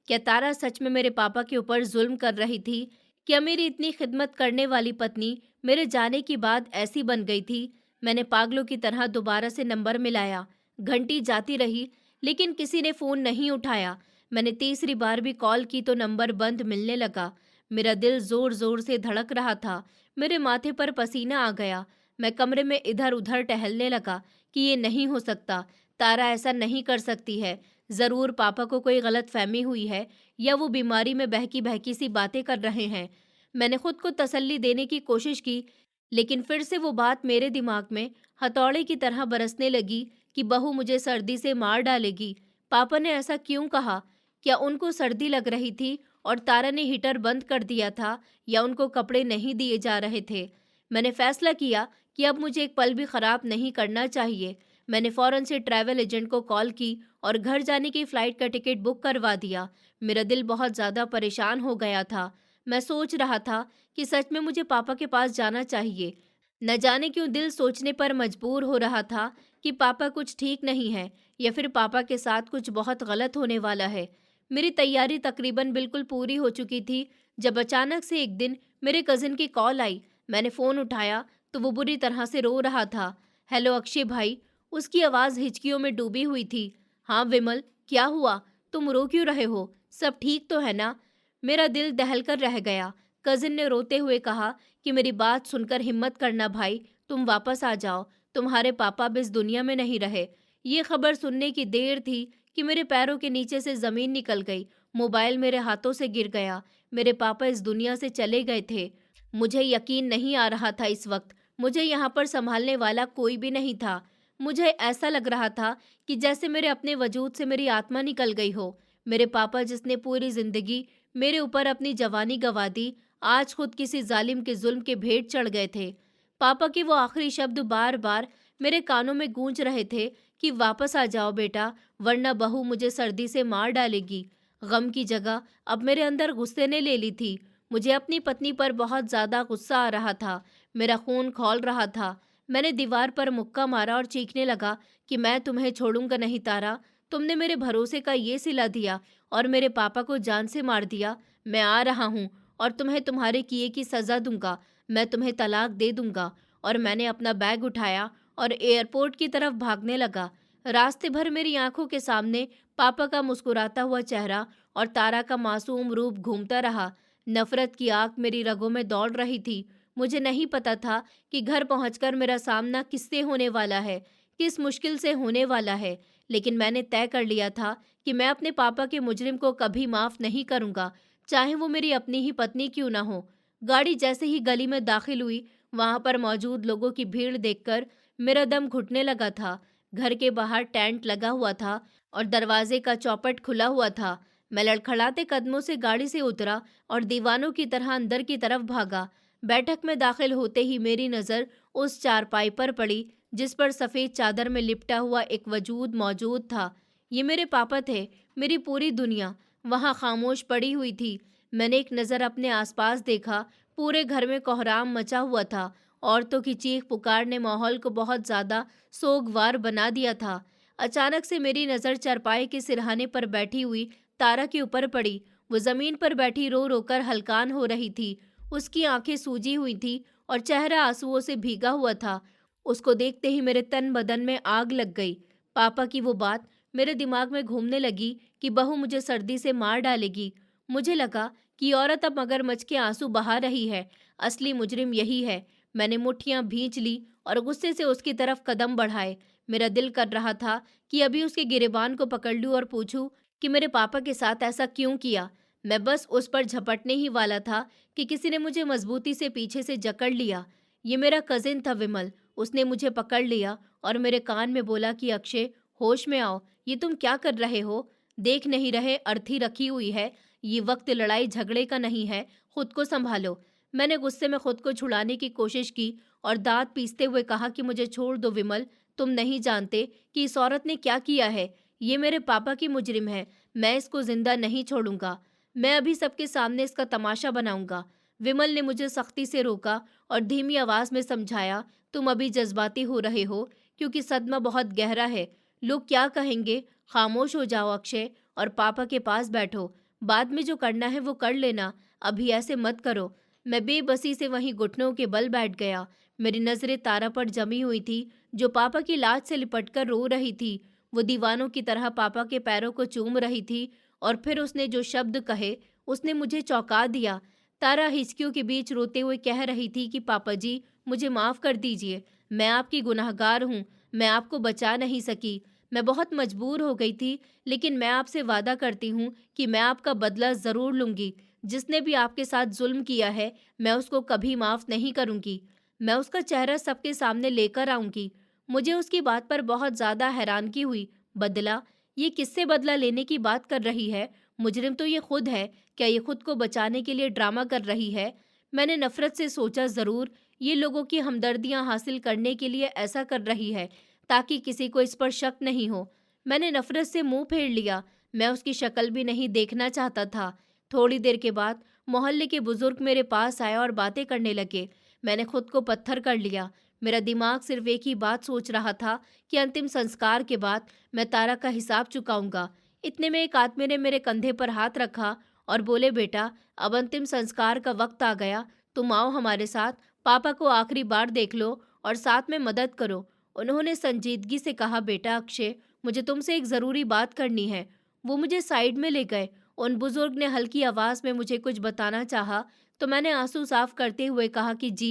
क्या तारा सच में मेरे पापा के ऊपर जुल्म कर रही थी? क्या मेरी इतनी खिदमत करने वाली पत्नी मेरे जाने के बाद ऐसी बन गई थी? मैंने पागलों की तरह दोबारा से नंबर मिलाया। घंटी जाती रही, लेकिन किसी ने फ़ोन नहीं उठाया। मैंने तीसरी बार भी कॉल की तो नंबर बंद मिलने लगा। मेरा दिल ज़ोर-ज़ोर से धड़क रहा था। मेरे माथे पर पसीना आ गया। मैं कमरे में इधर-उधर टहलने लगा कि ये नहीं हो सकता। तारा ऐसा नहीं कर सकती है। ज़रूर पापा को कोई गलतफ़हमी हुई है या वो बीमारी में बहकी-बहकी सी बातें कर रहे हैं। मैंने खुद को तसल्ली देने की कोशिश की, लेकिन फिर से वो बात मेरे दिमाग में हथौड़े की तरह बरसने लगी कि बहू मुझे सर्दी से मार डालेगी। पापा ने ऐसा क्यों कहा? क्या उनको सर्दी लग रही थी और तारा ने हीटर बंद कर दिया था, या उनको कपड़े नहीं दिए जा रहे थे? मैंने फैसला किया कि अब मुझे एक पल भी खराब नहीं करना चाहिए। मैंने फौरन से ट्रैवल एजेंट को कॉल की और घर जाने की फ़्लाइट का टिकट बुक करवा दिया। मेरा दिल बहुत ज़्यादा परेशान हो गया था। मैं सोच रहा था कि सच में मुझे पापा के पास जाना चाहिए। न जाने क्यों दिल सोचने पर मजबूर हो रहा था कि पापा कुछ ठीक नहीं है, या फिर पापा के साथ कुछ बहुत गलत होने वाला है। मेरी तैयारी तकरीबन बिल्कुल पूरी हो चुकी थी, जब अचानक से एक दिन मेरे कज़िन की कॉल आई। मैंने फ़ोन उठाया तो वो बुरी तरह से रो रहा था। हेलो अक्षय भाई। उसकी आवाज़ हिचकियों में डूबी हुई थी। हाँ विमल, क्या हुआ? तुम रो क्यों रहे हो? सब ठीक तो है ना? मेरा दिल दहलकर रह गया। कज़िन ने रोते हुए कहा कि मेरी बात सुनकर हिम्मत करना भाई, तुम वापस आ जाओ। तुम्हारे पापा अब इस दुनिया में नहीं रहे। ये खबर सुनने की देर थी कि मेरे पैरों के नीचे से ज़मीन निकल गई। मोबाइल मेरे हाथों से गिर गया। मेरे पापा इस दुनिया से चले गए थे। मुझे यकीन नहीं आ रहा था इस वक्त। मुझे यहाँ पर संभालने वाला कोई भी नहीं था। मुझे ऐसा लग रहा था कि जैसे मेरे अपने वजूद से मेरी आत्मा निकल गई हो। मेरे पापा, जिसने पूरी ज़िंदगी मेरे ऊपर अपनी जवानी गंवा दी, आज खुद किसी जालिम के जुल्म के भेंट चढ़ गए थे। पापा के वो आखिरी शब्द बार बार मेरे कानों में गूंज रहे थे कि वापस आ जाओ बेटा, वरना बहू मुझे सर्दी से मार डालेगी। गम की जगह अब मेरे अंदर गुस्से ने ले ली थी। मुझे अपनी पत्नी पर बहुत ज़्यादा गुस्सा आ रहा था। मेरा खून खौल रहा था। मैंने दीवार पर मुक्का मारा और चीखने लगा कि मैं तुम्हें छोड़ूंगा नहीं तारा। तुमने मेरे भरोसे का ये सिला दिया और मेरे पापा को जान से मार दिया। मैं आ रहा हूँ और तुम्हें तुम्हारे किए की सज़ा दूंगा। मैं तुम्हें तलाक दे दूंगा। और मैंने अपना बैग उठाया और एयरपोर्ट की तरफ भागने लगा। रास्ते भर मेरी आंखों के सामने पापा का मुस्कुराता हुआ चेहरा और तारा का मासूम रूप घूमता रहा। नफरत की आग मेरी रगों में दौड़ रही थी। मुझे नहीं पता था कि घर पहुंचकर मेरा सामना किससे होने वाला है, किस मुश्किल से होने वाला है, लेकिन मैंने तय कर लिया था कि मैं अपने पापा के मुजरिम को कभी माफ़ नहीं करूंगा, चाहे वो मेरी अपनी ही पत्नी क्यों ना हो। गाड़ी जैसे ही गली में दाखिल हुई, वहां पर मौजूद लोगों की भीड़ देखकर मेरा दम घुटने लगा था। घर के बाहर टेंट लगा हुआ था और दरवाजे का चौपट खुला हुआ था। मैं लड़खड़ाते कदमों से गाड़ी से उतरा और दीवानों की तरह अंदर की तरफ भागा। बैठक में दाखिल होते ही मेरी नज़र उस चारपाई पर पड़ी जिस पर सफ़ेद चादर में लिपटा हुआ एक वजूद मौजूद था। ये मेरे पापा थे। मेरी पूरी दुनिया वहाँ खामोश पड़ी हुई थी। मैंने एक नज़र अपने आसपास देखा। पूरे घर में कोहराम मचा हुआ था। औरतों की चीख पुकार ने माहौल को बहुत ज़्यादा सोगवार बना दिया था। अचानक से मेरी नज़र चारपाई के सिरहाने पर बैठी हुई तारा के ऊपर पड़ी। वो ज़मीन पर बैठी रो रो कर हलकान हो रही थी। उसकी आंखें सूजी हुई थी और चेहरा आंसुओं से भीगा हुआ था। उसको देखते ही मेरे तन बदन में आग लग गई। पापा की वो बात मेरे दिमाग में घूमने लगी कि बहू मुझे सर्दी से मार डालेगी। मुझे लगा कि औरत अब मगरमच्छ के आंसू बहा रही है। असली मुजरिम यही है। मैंने मुट्ठियां भींच ली और गुस्से से उसकी तरफ कदम बढ़ाए। मेरा दिल कर रहा था कि अभी उसके गिरेबान को पकड़ लूं और पूछूं कि मेरे पापा के साथ ऐसा क्यों किया। मैं बस उस पर झपटने ही वाला था कि किसी ने मुझे मजबूती से पीछे से जकड़ लिया। ये मेरा कजिन था विमल। उसने मुझे पकड़ लिया और मेरे कान में बोला कि अक्षय, होश में आओ, ये तुम क्या कर रहे हो? देख नहीं रहे अर्थी रखी हुई है, ये वक्त लड़ाई झगड़े का नहीं है, खुद को संभालो। मैंने गुस्से में खुद को छुड़ाने की कोशिश की और दांत पीसते हुए कहा कि मुझे छोड़ दो विमल, तुम नहीं जानते कि इस औरत ने क्या किया है। ये मेरे पापा की मुजरिम है, मैं इसको जिंदा नहीं छोड़ूंगा। मैं अभी सबके सामने इसका तमाशा बनाऊंगा। विमल ने मुझे सख्ती से रोका और धीमी आवाज में समझाया, तुम अभी जज्बाती हो रहे हो क्योंकि सदमा बहुत गहरा है। लोग क्या कहेंगे? खामोश हो जाओ अक्षय और पापा के पास बैठो। बाद में जो करना है वो कर लेना, अभी ऐसे मत करो। मैं बेबसी से वहीं घुटनों के बल बैठ गया। मेरी नजरें तारा पर जमी हुई थी, जो पापा की लाज से लिपटकर रो रही थी। वो दीवानों की तरह पापा के पैरों को चूम रही थी और फिर उसने जो शब्द कहे, उसने मुझे चौंका दिया। तारा हिचकियों के बीच रोते हुए कह रही थी कि पापा जी, मुझे माफ़ कर दीजिए, मैं आपकी गुनाहगार हूँ, मैं आपको बचा नहीं सकी, मैं बहुत मजबूर हो गई थी, लेकिन मैं आपसे वादा करती हूँ कि मैं आपका बदला ज़रूर लूँगी। जिसने भी आपके साथ जुल्म किया है, मैं उसको कभी माफ़ नहीं करूँगी। मैं उसका चेहरा सबके सामने लेकर आऊँगी। मुझे उसकी बात पर बहुत ज़्यादा हैरानगी हुई। बदला? ये किससे बदला लेने की बात कर रही है? मुजरिम तो ये खुद है। क्या ये खुद को बचाने के लिए ड्रामा कर रही है? मैंने नफरत से सोचा, ज़रूर ये लोगों की हमदर्दियां हासिल करने के लिए ऐसा कर रही है ताकि किसी को इस पर शक नहीं हो। मैंने नफरत से मुंह फेर लिया। मैं उसकी शक्ल भी नहीं देखना चाहता था। थोड़ी देर के बाद मोहल्ले के बुजुर्ग मेरे पास आए और बातें करने लगे। मैंने खुद को पत्थर कर लिया। मेरा दिमाग सिर्फ एक ही बात सोच रहा था कि अंतिम संस्कार के बाद मैं तारा का हिसाब चुकाऊंगा। इतने में एक आदमी ने मेरे कंधे पर हाथ रखा और बोले, बेटा, अब अंतिम संस्कार का वक्त आ गया, तुम आओ हमारे साथ, पापा को आखिरी बार देख लो और साथ में मदद करो। उन्होंने संजीदगी से कहा, बेटा अक्षय, मुझे तुमसे एक ज़रूरी बात करनी है। वो मुझे साइड में ले गए। उन बुजुर्ग ने हल्की आवाज़ में मुझे कुछ बताना चाहा तो मैंने आंसू साफ करते हुए कहा कि जी।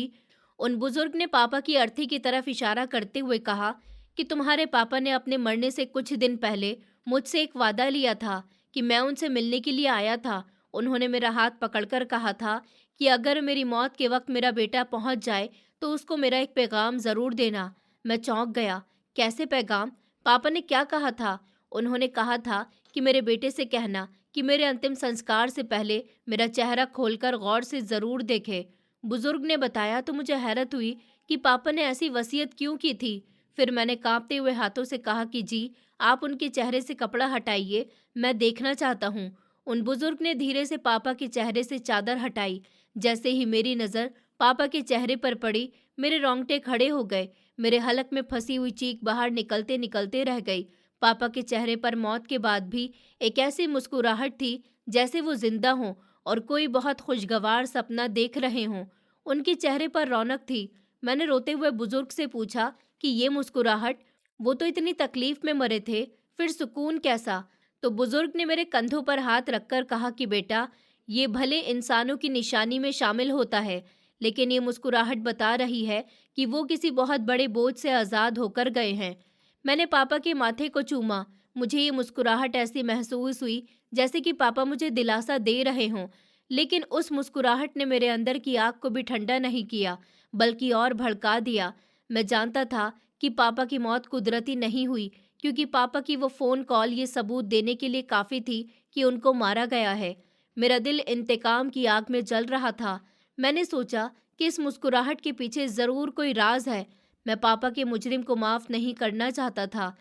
उन बुजुर्ग ने पापा की अर्थी की तरफ इशारा करते हुए कहा कि तुम्हारे पापा ने अपने मरने से कुछ दिन पहले मुझसे एक वादा लिया था कि मैं उनसे मिलने के लिए आया था। उन्होंने मेरा हाथ पकड़कर कहा था कि अगर मेरी मौत के वक्त मेरा बेटा पहुंच जाए तो उसको मेरा एक पैगाम ज़रूर देना। मैं चौंक गया। कैसे पैगाम? पापा ने क्या कहा था? उन्होंने कहा था कि मेरे बेटे से कहना कि मेरे अंतिम संस्कार से पहले मेरा चेहरा खोलकर गौर से ज़रूर देखे। बुजुर्ग ने बताया तो मुझे हैरत हुई कि पापा ने ऐसी वसीयत क्यों की थी। फिर मैंने कांपते हुए हाथों से कहा कि जी, आप उनके चेहरे से कपड़ा हटाइए, मैं देखना चाहता हूँ। उन बुजुर्ग ने धीरे से पापा के चेहरे से चादर हटाई। जैसे ही मेरी नज़र पापा के चेहरे पर पड़ी, मेरे रोंगटे खड़े हो गए। मेरे हलक में फंसी हुई चीख बाहर निकलते निकलते रह गई। पापा के चेहरे पर मौत के बाद भी एक ऐसी मुस्कुराहट थी जैसे वो जिंदा हों और कोई बहुत खुशगवार सपना देख रहे हों। उनके चेहरे पर रौनक थी। मैंने रोते हुए बुजुर्ग से पूछा कि ये मुस्कुराहट, वो तो इतनी तकलीफ में मरे थे, फिर सुकून कैसा? तो बुजुर्ग ने मेरे कंधों पर हाथ रखकर कहा कि बेटा, ये भले इंसानों की निशानी में शामिल होता है, लेकिन ये मुस्कुराहट बता रही है कि वो किसी बहुत बड़े बोझ से आज़ाद होकर गए हैं। मैंने पापा के माथे को चूमा। मुझे ये मुस्कुराहट ऐसी महसूस हुई जैसे कि पापा मुझे दिलासा दे रहे हों, लेकिन उस मुस्कुराहट ने मेरे अंदर की आग को भी ठंडा नहीं किया, बल्कि और भड़का दिया। मैं जानता था कि पापा की मौत कुदरती नहीं हुई, क्योंकि पापा की वो फ़ोन कॉल ये सबूत देने के लिए काफ़ी थी कि उनको मारा गया है। मेरा दिल इंतकाम की आग में जल रहा था। मैंने सोचा कि इस मुस्कुराहट के पीछे ज़रूर कोई राज है। मैं पापा के मुजरिम को माफ़ नहीं करना चाहता था,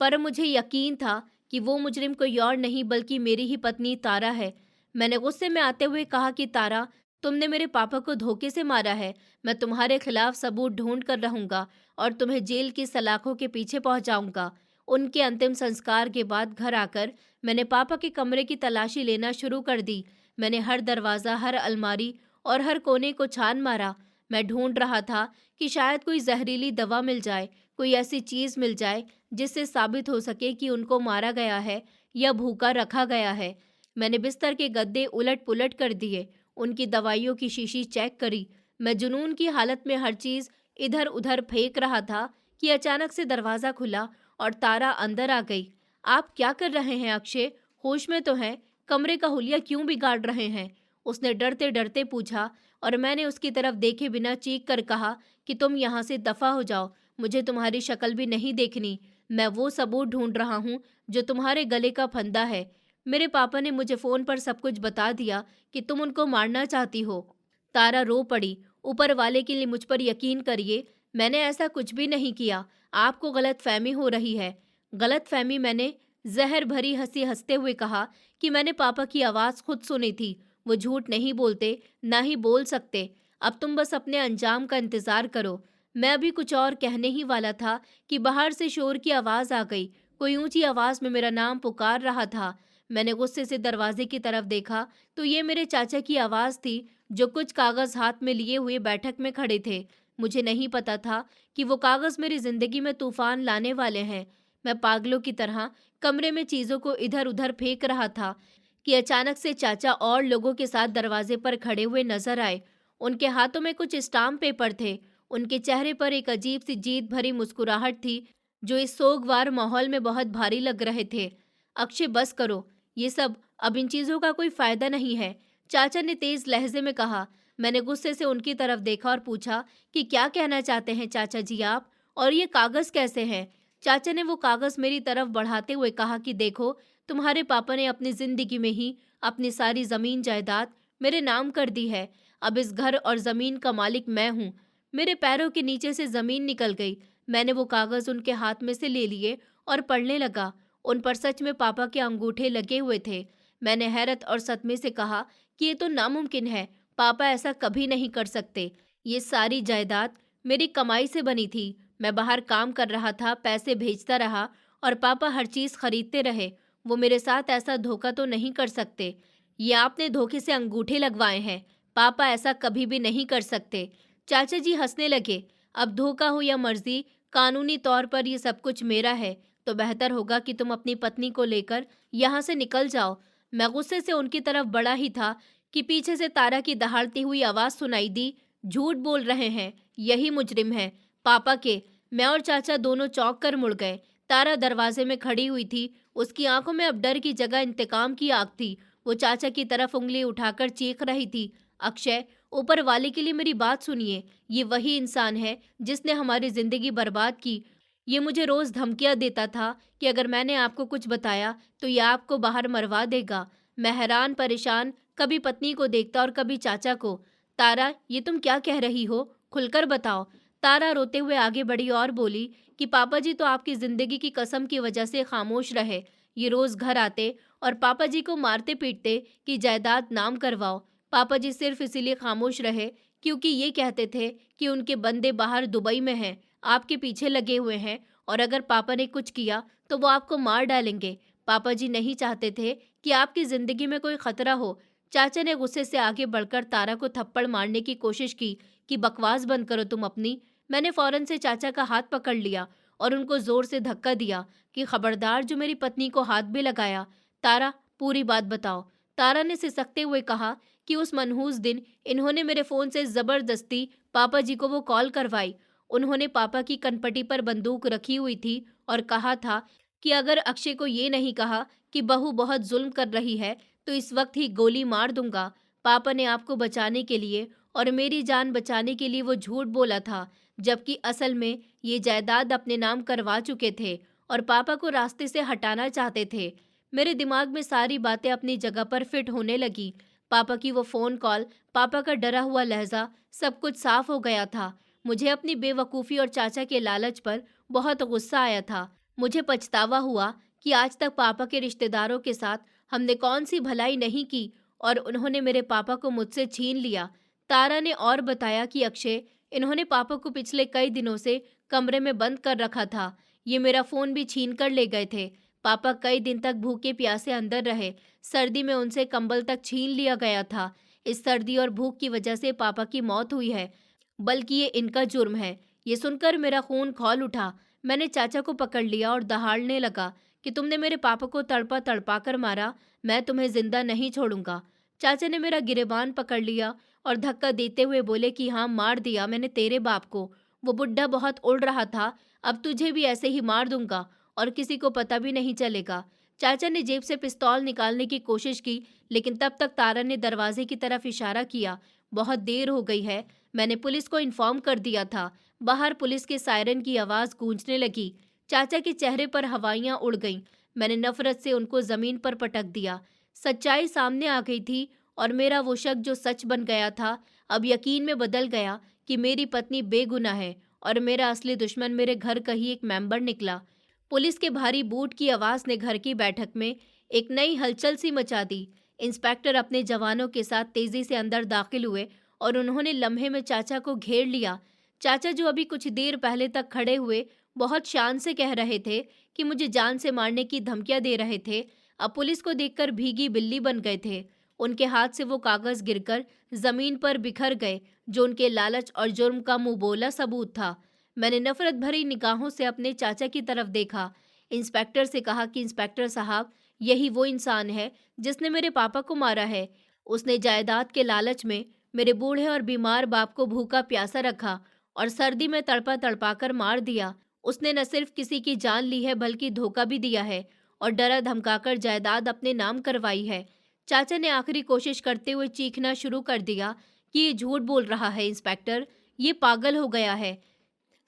पर मुझे यकीन था कि वो मुजरिम कोई और नहीं बल्कि मेरी ही पत्नी तारा है। मैंने गुस्से में आते हुए कहा कि तारा, तुमने मेरे पापा को धोखे से मारा है। मैं तुम्हारे खिलाफ सबूत ढूंढ कर रहूंगा और तुम्हें जेल की सलाखों के पीछे पहुंचाऊंगा। उनके अंतिम संस्कार के बाद घर आकर मैंने पापा के कमरे की तलाशी लेना शुरू कर दी। मैंने हर दरवाज़ा, हर अलमारी और हर कोने को छान मारा। मैं ढूंढ रहा था कि शायद कोई जहरीली दवा मिल जाए, कोई ऐसी चीज़ मिल जाए जिससे साबित हो सके कि उनको मारा गया है या भूखा रखा गया है। मैंने बिस्तर के गद्दे उलट पुलट कर दिए, उनकी दवाइयों की शीशी चेक करी। मैं जुनून की हालत में हर चीज़ इधर उधर फेंक रहा था कि अचानक से दरवाज़ा खुला और तारा अंदर आ गई। आप क्या कर रहे हैं अक्षय? होश में तो हैं? कमरे का हुलिया क्यों बिगाड़ रहे हैं? उसने डरते डरते पूछा और मैंने उसकी तरफ देखे बिना चीख कर कहा कि तुम यहाँ से दफा हो जाओ, मुझे तुम्हारी शक्ल भी नहीं देखनी। मैं वो सबूत ढूंढ रहा हूँ जो तुम्हारे गले का फंदा है। मेरे पापा ने मुझे फोन पर सब कुछ बता दिया कि तुम उनको मारना चाहती हो। तारा रो पड़ी। ऊपर वाले के लिए मुझ पर यकीन करिए, मैंने ऐसा कुछ भी नहीं किया। आपको गलतफहमी हो रही है। गलतफहमी? मैंने जहर भरी हंसी हंसते हुए कहा कि मैंने पापा की आवाज़ खुद सुनी थी। वो झूठ नहीं बोलते, ना ही बोल सकते। अब तुम बस अपने अंजाम का इंतज़ार करो। मैं अभी कुछ और कहने ही वाला था कि बाहर से शोर की आवाज़ आ गई। कोई ऊंची आवाज़ में मेरा नाम पुकार रहा था। मैंने गुस्से से दरवाजे की तरफ देखा तो ये मेरे चाचा की आवाज़ थी, जो कुछ कागज़ हाथ में लिए हुए बैठक में खड़े थे। मुझे नहीं पता था कि वो कागज़ मेरी ज़िंदगी में तूफ़ान लाने वाले हैं। मैं पागलों की तरह कमरे में चीज़ों को इधर उधर फेंक रहा था कि अचानक से चाचा और लोगों के साथ दरवाजे पर खड़े हुए नजर आए। उनके हाथों में कुछ स्टाम्प पेपर थे। उनके चेहरे पर एक अजीब सी जीत भरी मुस्कुराहट थी, जो इस सोगवार माहौल में बहुत भारी लग रहे थे। अक्षय, बस करो ये सब, अब इन चीज़ों का कोई फायदा नहीं है, चाचा ने तेज लहजे में कहा। मैंने गुस्से से उनकी तरफ देखा और पूछा कि क्या कहना चाहते हैं चाचा जी आप, और ये कागज़ कैसे हैं? चाचा ने वो कागज़ मेरी तरफ बढ़ाते हुए कहा कि देखो, तुम्हारे पापा ने अपनी ज़िंदगी में ही अपनी सारी ज़मीन जायदाद मेरे नाम कर दी है। अब इस घर और ज़मीन का मालिक मैं हूँ। मेरे पैरों के नीचे से ज़मीन निकल गई। मैंने वो कागज़ उनके हाथ में से ले लिए और पढ़ने लगा। उन पर सच में पापा के अंगूठे लगे हुए थे। मैंने हैरत और सदमे से कहा कि ये तो नामुमकिन है, पापा ऐसा कभी नहीं कर सकते। ये सारी जायदाद मेरी कमाई से बनी थी। मैं बाहर काम कर रहा था, पैसे भेजता रहा और पापा हर चीज़ खरीदते रहे। वो मेरे साथ ऐसा धोखा तो नहीं कर सकते। ये आपने धोखे से अंगूठे लगवाए हैं। पापा ऐसा कभी भी नहीं कर सकते। चाचा जी हंसने लगे। अब धोखा हो या मर्जी, कानूनी तौर पर ये सब कुछ मेरा है, तो बेहतर होगा कि तुम अपनी पत्नी को लेकर यहाँ से निकल जाओ। मैं गुस्से से उनकी तरफ बढ़ा ही था कि पीछे से तारा की दहाड़ती हुई आवाज़ सुनाई दी। झूठ बोल रहे हैं, यही मुजरिम है, पापा के। मैं और चाचा दोनों चौंक कर मुड़ गए। तारा दरवाजे में खड़ी हुई थी। उसकी आंखों में अब डर की जगह इंतकाम की आग थी। वो चाचा की तरफ उंगली उठाकर चीख रही थी, अक्षय, ऊपर वाले के लिए मेरी बात सुनिए। ये वही इंसान है जिसने हमारी जिंदगी बर्बाद की। ये मुझे रोज धमकियां देता था कि अगर मैंने आपको कुछ बताया तो ये आपको बाहर मरवा देगा। मैं हैरान परेशान कभी पत्नी को देखता और कभी चाचा को। तारा, ये तुम क्या कह रही हो? खुलकर बताओ। तारा रोते हुए आगे बढ़ी और बोली कि पापा जी तो आपकी जिंदगी की कसम की वजह से खामोश रहे। ये रोज घर आते और पापा जी को मारते पीटते कि जायदाद नाम करवाओ। पापा जी सिर्फ इसीलिए खामोश रहे क्योंकि ये कहते थे कि उनके बंदे बाहर दुबई में हैं, आपके पीछे लगे हुए हैं, और अगर पापा ने कुछ किया तो वो आपको मार डालेंगे। पापा जी नहीं चाहते थे कि आपकी जिंदगी में कोई खतरा हो। चाचा ने गुस्से से आगे बढ़कर तारा को थप्पड़ मारने की कोशिश की कि बकवास बंद करो तुम अपनी। मैंने फौरन से चाचा का हाथ पकड़ लिया और उनको जोर से धक्का दिया कि खबरदार जो मेरी पत्नी को हाथ भी लगाया। तारा, पूरी बात बताओ। तारा ने सिसकते हुए कहा कि उस मनहूस दिन इन्होंने मेरे फ़ोन से ज़बरदस्ती पापा जी को वो कॉल करवाई। उन्होंने पापा की कनपटी पर बंदूक रखी हुई थी और कहा था कि अगर अक्षय को ये नहीं कहा कि बहू बहुत जुल्म कर रही है तो इस वक्त ही गोली मार दूंगा। पापा ने आपको बचाने के लिए और मेरी जान बचाने के लिए वो झूठ बोला था, जबकि असल में ये जायदाद अपने नाम करवा चुके थे और पापा को रास्ते से हटाना चाहते थे। मेरे दिमाग में सारी बातें अपनी जगह पर फिट होने लगी। पापा की वो फ़ोन कॉल, पापा का डरा हुआ लहजा, सब कुछ साफ हो गया था। मुझे अपनी बेवकूफ़ी और चाचा के लालच पर बहुत गुस्सा आया था। मुझे पछतावा हुआ कि आज तक पापा के रिश्तेदारों के साथ हमने कौन सी भलाई नहीं की और उन्होंने मेरे पापा को मुझसे छीन लिया। तारा ने और बताया कि अक्षय, इन्होंने पापा को पिछले कई दिनों से कमरे में बंद कर रखा था। ये मेरा फ़ोन भी छीन कर ले गए थे। पापा कई दिन तक भूखे प्यासे अंदर रहे। सर्दी में उनसे कंबल तक छीन लिया गया था। इस सर्दी और भूख की वजह से पापा की मौत हुई है, बल्कि ये इनका जुर्म है। ये सुनकर मेरा खून खौल उठा। मैंने चाचा को पकड़ लिया और दहाड़ने लगा कि तुमने मेरे पापा को तड़पा तड़पा कर मारा, मैं तुम्हें जिंदा नहीं छोड़ूंगा। चाचा ने मेरा गिरेबान पकड़ लिया और धक्का देते हुए बोले कि हाँ, मार दिया मैंने तेरे बाप को। वो बुढ़ा बहुत उड़ रहा था। अब तुझे भी ऐसे ही मार दूंगा और किसी को पता भी नहीं चलेगा। चाचा ने जेब से पिस्तौल निकालने की कोशिश की, लेकिन तब तक तारा ने दरवाजे की तरफ इशारा किया। बहुत देर हो गई है, मैंने पुलिस को इन्फॉर्म कर दिया था। बाहर पुलिस के सायरन की आवाज़ गूंजने लगी। चाचा के चेहरे पर हवाइयाँ उड़ गईं। मैंने नफरत से उनको ज़मीन पर पटक दिया। सच्चाई सामने आ गई थी और मेरा वो शक जो सच बन गया था, अब यकीन में बदल गया कि मेरी पत्नी बेगुनाह है और मेरा असली दुश्मन मेरे घर का ही एक मेंबर निकला। पुलिस के भारी बूट की आवाज़ ने घर की बैठक में एक नई हलचल सी मचा दी। इंस्पेक्टर अपने जवानों के साथ तेज़ी से अंदर दाखिल हुए और उन्होंने लम्हे में चाचा को घेर लिया। चाचा, जो अभी कुछ देर पहले तक खड़े हुए बहुत शान से कह रहे थे कि मुझे जान से मारने की धमकियां दे रहे थे, अब पुलिस को देखकर भीगी बिल्ली बन गए थे। उनके हाथ से वो कागज गिरकर जमीन पर बिखर गए, जो उनके लालच और जुर्म का मुंहबोला सबूत था। मैंने नफरत भरी निगाहों से अपने चाचा की तरफ देखा। इंस्पेक्टर से कहा कि इंस्पेक्टर साहब, यही वो इंसान है जिसने मेरे पापा को मारा है। उसने जायदाद के लालच में मेरे बूढ़े और बीमार बाप को भूखा प्यासा रखा और सर्दी में तड़पा तड़पा कर मार दिया। उसने न सिर्फ किसी की जान ली है, बल्कि धोखा भी दिया है और डरा धमकाकर जायदाद अपने नाम करवाई है। चाचा ने आखिरी कोशिश करते हुए चीखना शुरू कर दिया कि ये झूठ बोल रहा है इंस्पेक्टर, ये पागल हो गया है।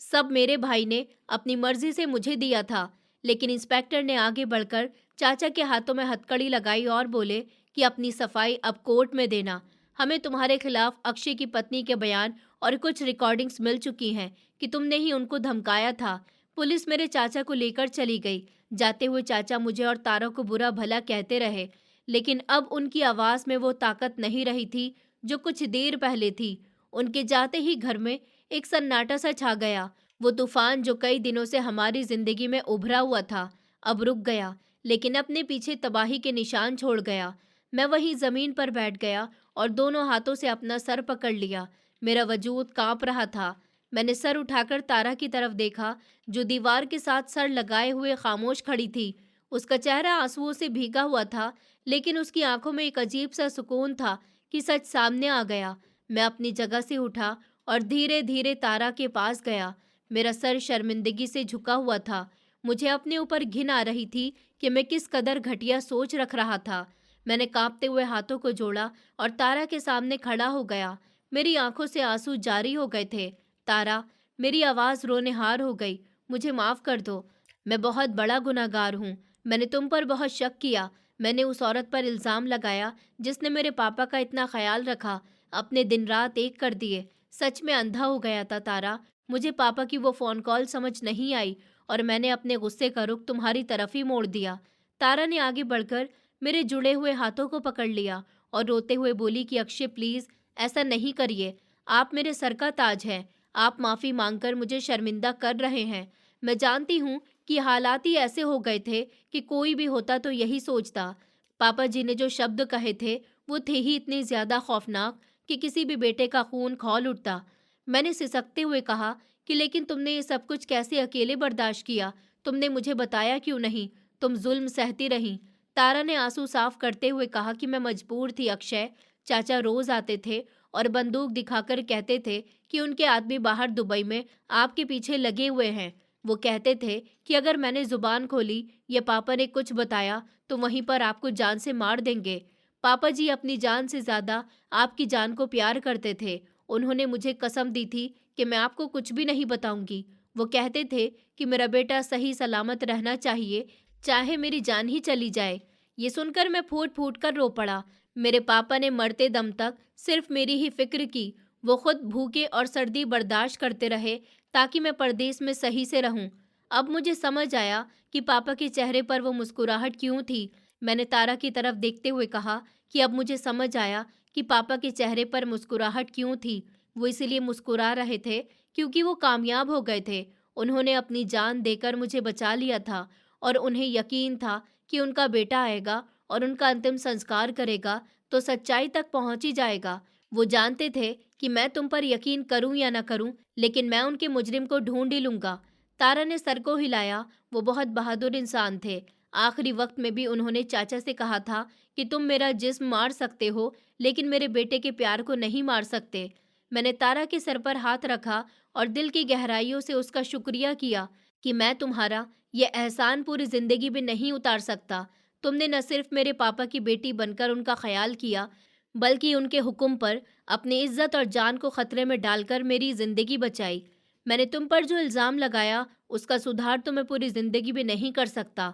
सब मेरे भाई ने अपनी मर्जी से मुझे दिया था। लेकिन इंस्पेक्टर ने आगे बढ़कर चाचा के हाथों में हथकड़ी लगाई और बोले कि अपनी सफाई अब कोर्ट में देना। हमें तुम्हारे खिलाफ अक्षय की पत्नी के बयान और कुछ रिकॉर्डिंग्स मिल चुकी हैं कि तुमने ही उनको धमकाया था। पुलिस मेरे चाचा को लेकर चली गई। जाते हुए चाचा मुझे और तारा को बुरा भला कहते रहे, लेकिन अब उनकी आवाज़ में वो ताकत नहीं रही थी जो कुछ देर पहले थी। उनके जाते ही घर में एक सन्नाटा सा छा गया। वो तूफान जो कई दिनों से हमारी जिंदगी में उभरा हुआ था, अब रुक गया, लेकिन अपने पीछे तबाही के निशान छोड़ गया। मैं वहीं जमीन पर बैठ गया और दोनों हाथों से अपना सर पकड़ लिया। मेरा वजूद कांप रहा था। मैंने सर उठाकर तारा की तरफ देखा, जो दीवार के साथ सर लगाए हुए खामोश खड़ी थी। उसका चेहरा आंसुओं से भीगा हुआ था, लेकिन उसकी आंखों में एक अजीब सा सुकून था कि सच सामने आ गया। मैं अपनी जगह से उठा और धीरे धीरे तारा के पास गया। मेरा सर शर्मिंदगी से झुका हुआ था। मुझे अपने ऊपर घिन आ रही थी कि मैं किस कदर घटिया सोच रख रहा था। मैंने कांपते हुए हाथों को जोड़ा और तारा के सामने खड़ा हो गया। मेरी आंखों से आंसू जारी हो गए थे। तारा, मेरी आवाज़ रोनेहार हो गई। मुझे माफ़ कर दो। मैं बहुत बड़ा गुनहगार हूँ। मैंने तुम पर बहुत शक किया। मैंने उस औरत पर इल्ज़ाम लगाया जिसने मेरे पापा का इतना ख्याल रखा। अपने दिन रात एक कर दिए। सच में अंधा हो गया था तारा। मुझे पापा की वो फ़ोन कॉल समझ नहीं आई और मैंने अपने गुस्से का रुख तुम्हारी तरफ ही मोड़ दिया। तारा ने आगे बढ़कर मेरे जुड़े हुए हाथों को पकड़ लिया और रोते हुए बोली कि अक्षय, प्लीज़ ऐसा नहीं करिए। आप मेरे सर का ताज हैं। आप माफ़ी मांगकर मुझे शर्मिंदा कर रहे हैं। मैं जानती हूँ कि हालात ही ऐसे हो गए थे कि कोई भी होता तो यही सोचता। पापा जी ने जो शब्द कहे थे वो थे ही इतने ज़्यादा खौफनाक कि किसी भी बेटे का खून खौल उठता। मैंने सिसकते हुए कहा कि लेकिन तुमने ये सब कुछ कैसे अकेले बर्दाश्त किया? तुमने मुझे बताया क्यों नहीं? तुम जुल्म सहती रहीं। तारा ने आंसू साफ करते हुए कहा कि मैं मजबूर थी अक्षय। चाचा रोज आते थे और बंदूक दिखाकर कहते थे कि उनके आदमी बाहर दुबई में आपके पीछे लगे हुए हैं। वो कहते थे कि अगर मैंने जुबान खोली या पापा ने कुछ बताया तो वहीं पर आपको जान से मार देंगे। पापा जी अपनी जान से ज्यादा आपकी जान को प्यार करते थे। उन्होंने मुझे कसम दी थी कि मैं आपको कुछ भी नहीं बताऊंगी। वो कहते थे कि मेरा बेटा सही सलामत रहना चाहिए, चाहे मेरी जान ही चली जाए। ये सुनकर मैं फूट फूट कर रो पड़ा। मेरे पापा ने मरते दम तक सिर्फ मेरी ही फिक्र की। वो खुद भूखे और सर्दी बर्दाश्त करते रहे ताकि मैं परदेश में सही से रहूं। अब मुझे समझ आया कि पापा के चेहरे पर वो मुस्कुराहट क्यों थी। मैंने तारा की तरफ देखते हुए कहा कि अब मुझे समझ आया कि पापा के चेहरे पर मुस्कुराहट क्यों थी। वो इसीलिए मुस्कुरा रहे थे क्योंकि वो कामयाब हो गए थे। उन्होंने अपनी जान देकर मुझे बचा लिया था और उन्हें यकीन था कि उनका बेटा आएगा और उनका अंतिम संस्कार करेगा तो सच्चाई तक पहुंच ही जाएगा। वो जानते थे कि मैं तुम पर यकीन करूं या न करूं, लेकिन मैं उनके मुजरिम को ढूंढ ही लूंगा। तारा ने सर को हिलाया। वो बहुत बहादुर इंसान थे। आखिरी वक्त में भी उन्होंने चाचा से कहा था कि तुम मेरा जिस्म मार सकते हो, लेकिन मेरे बेटे के प्यार को नहीं मार सकते। मैंने तारा के सर पर हाथ रखा और दिल की गहराइयों से उसका शुक्रिया किया कि मैं तुम्हारा ये एहसान पूरी जिंदगी में नहीं उतार सकता। तुमने न सिर्फ मेरे पापा की बेटी बनकर उनका ख्याल किया, बल्कि उनके हुक्म पर अपनी इज्जत और जान को खतरे में डालकर मेरी जिंदगी बचाई। मैंने तुम पर जो इल्ज़ाम लगाया, उसका सुधार तो मैं पूरी जिंदगी भी नहीं कर सकता।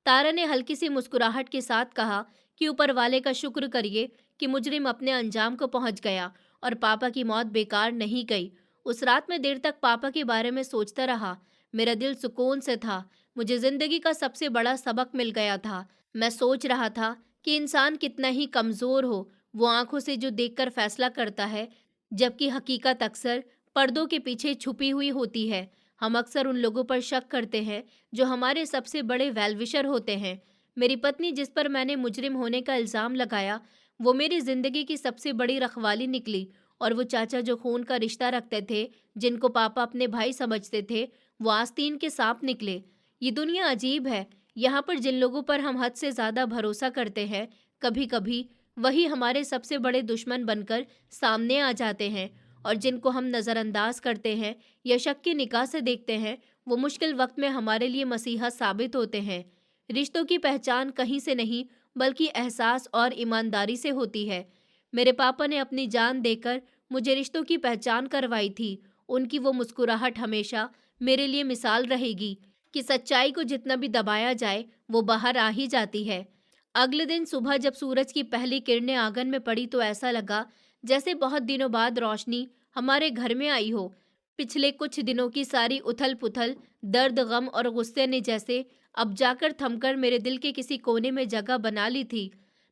तारा ने हल्की सी मुस्कुराहट के साथ कहा कि ऊपर वाले का शुक्र करिए कि मुजरिम अपने अंजाम को पहुंच गया और पापा की मौत बेकार नहीं गई। उस रात में देर तक पापा के बारे में सोचता रहा। मेरा दिल सुकून से था। मुझे जिंदगी का सबसे बड़ा सबक मिल गया था। मैं सोच रहा था कि इंसान कितना ही कमज़ोर हो, वो आंखों से जो देखकर फैसला करता है, जबकि हकीकत अक्सर पर्दों के पीछे छुपी हुई होती है। हम अक्सर उन लोगों पर शक करते हैं जो हमारे सबसे बड़े वेलविशर होते हैं। मेरी पत्नी जिस पर मैंने मुजरिम होने का इल्ज़ाम लगाया, वो मेरी ज़िंदगी की सबसे बड़ी रखवाली निकली। और वो चाचा जो खून का रिश्ता रखते थे, जिनको पापा अपने भाई समझते थे, वो आस्तीन के सांप निकले। ये दुनिया अजीब है। यहाँ पर जिन लोगों पर हम हद से ज़्यादा भरोसा करते हैं, कभी कभी वही हमारे सबसे बड़े दुश्मन बनकर सामने आ जाते हैं। और जिनको हम नज़रअंदाज करते हैं या शक की निगाह से देखते हैं, वो मुश्किल वक्त में हमारे लिए मसीहा साबित होते हैं। रिश्तों की पहचान कहीं से नहीं, बल्कि एहसास और ईमानदारी से होती है। मेरे पापा ने अपनी जान देकर मुझे रिश्तों की पहचान करवाई थी। उनकी वो मुस्कुराहट हमेशा मेरे लिए मिसाल रहेगी कि सच्चाई को जितना भी दबाया जाए, वो बाहर आ ही जाती है। अगले दिन सुबह जब सूरज की पहली किरणें आंगन में पड़ी, तो ऐसा लगा जैसे बहुत दिनों बाद रोशनी हमारे घर में आई हो। पिछले कुछ दिनों की सारी उथल-पुथल, दर्द, गम और गुस्से ने जैसे अब जाकर थमकर मेरे दिल के किसी कोने में जगह बना ली थी।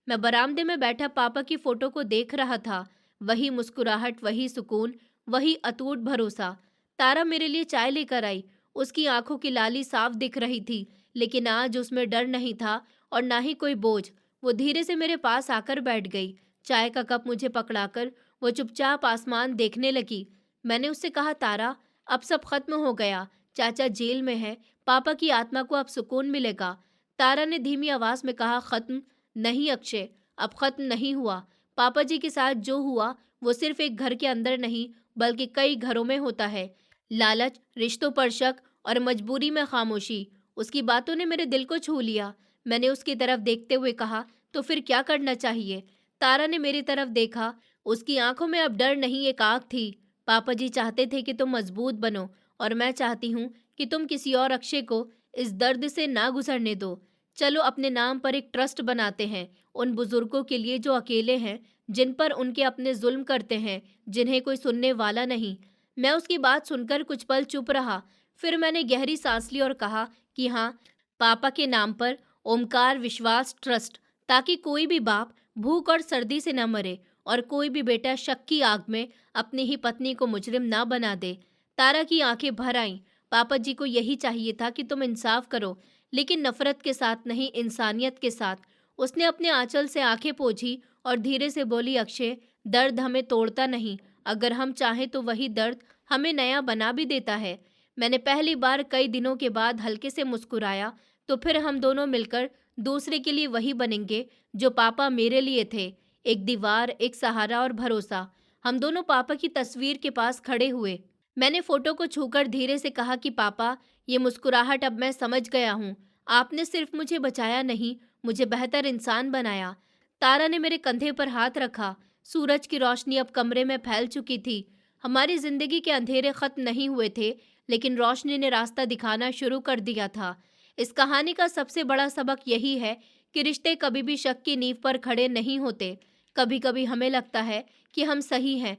मैं बरामदे में बैठा पापा की फोटो को देख रहा था। वही मुस्कुराहट, वही सुकून, वही अटूट भरोसा। तारा मेरे लिए चाय लेकर आई। उसकी आंखों की लाली साफ दिख रही थी, लेकिन आज उसमें डर नहीं था और ना ही कोई बोझ। वो धीरे से मेरे पास आकर बैठ गई। चाय का कप मुझे पकड़ाकर वो चुपचाप आसमान देखने लगी। मैंने उससे कहा, तारा, अब सब खत्म हो गया। चाचा जेल में है, पापा की आत्मा को अब सुकून मिलेगा। तारा ने धीमी आवाज में कहा, खत्म नहीं अक्षय, अब खत्म नहीं हुआ। पापा जी के साथ जो हुआ, वो सिर्फ एक घर के अंदर नहीं, बल्कि कई घरों में होता है। लालच, रिश्तों पर शक और मजबूरी में खामोशी। उसकी बातों ने मेरे दिल को छू लिया। मैंने उसकी तरफ देखते हुए कहा, तो फिर क्या करना चाहिए? तारा ने मेरी तरफ देखा। उसकी आंखों में अब डर नहीं, एक आग थी। पापा जी चाहते थे कि तुम मजबूत बनो, और मैं चाहती हूँ कि तुम किसी और अक्षय को इस दर्द से ना गुजरने दो। चलो अपने नाम पर एक ट्रस्ट बनाते हैं, उन बुजुर्गों के लिए जो अकेले हैं, जिन पर उनके अपने जुल्म करते हैं, जिन्हें कोई सुनने वाला नहीं। मैं उसकी बात सुनकर कुछ पल चुप रहा। फिर मैंने गहरी सांस ली और कहा कि हाँ, पापा के नाम पर ओमकार विश्वास ट्रस्ट, ताकि कोई भी बाप भूख और सर्दी से न मरे और कोई भी बेटा शक की आग में अपनी ही पत्नी को मुजरिम ना बना दे। तारा की आंखें भर आईं। पापा जी को यही चाहिए था कि तुम इंसाफ करो, लेकिन नफरत के साथ नहीं, इंसानियत के साथ। उसने अपने आंचल से आंखें पोंछी और धीरे से बोली, अक्षय, दर्द हमें तोड़ता नहीं, अगर हम चाहें तो वही दर्द हमें नया बना भी देता है। मैंने पहली बार कई दिनों के बाद हल्के से मुस्कुराया। तो फिर हम दोनों मिलकर दूसरे के लिए वही बनेंगे जो पापा मेरे लिए थे, एक दीवार, एक सहारा और भरोसा। हम दोनों पापा की तस्वीर के पास खड़े हुए। मैंने फोटो को छूकर धीरे से कहा कि पापा, ये मुस्कुराहट अब मैं समझ गया हूँ। आपने सिर्फ मुझे बचाया नहीं, मुझे बेहतर इंसान बनाया। तारा ने मेरे कंधे पर हाथ रखा। सूरज की रोशनी अब कमरे में फैल चुकी थी। हमारी जिंदगी के अंधेरे खत्म नहीं हुए थे, लेकिन रोशनी ने रास्ता दिखाना शुरू कर दिया था। इस कहानी का सबसे बड़ा सबक यही है कि रिश्ते कभी भी शक की नींव पर खड़े नहीं होते। कभी कभी हमें लगता है कि हम सही हैं,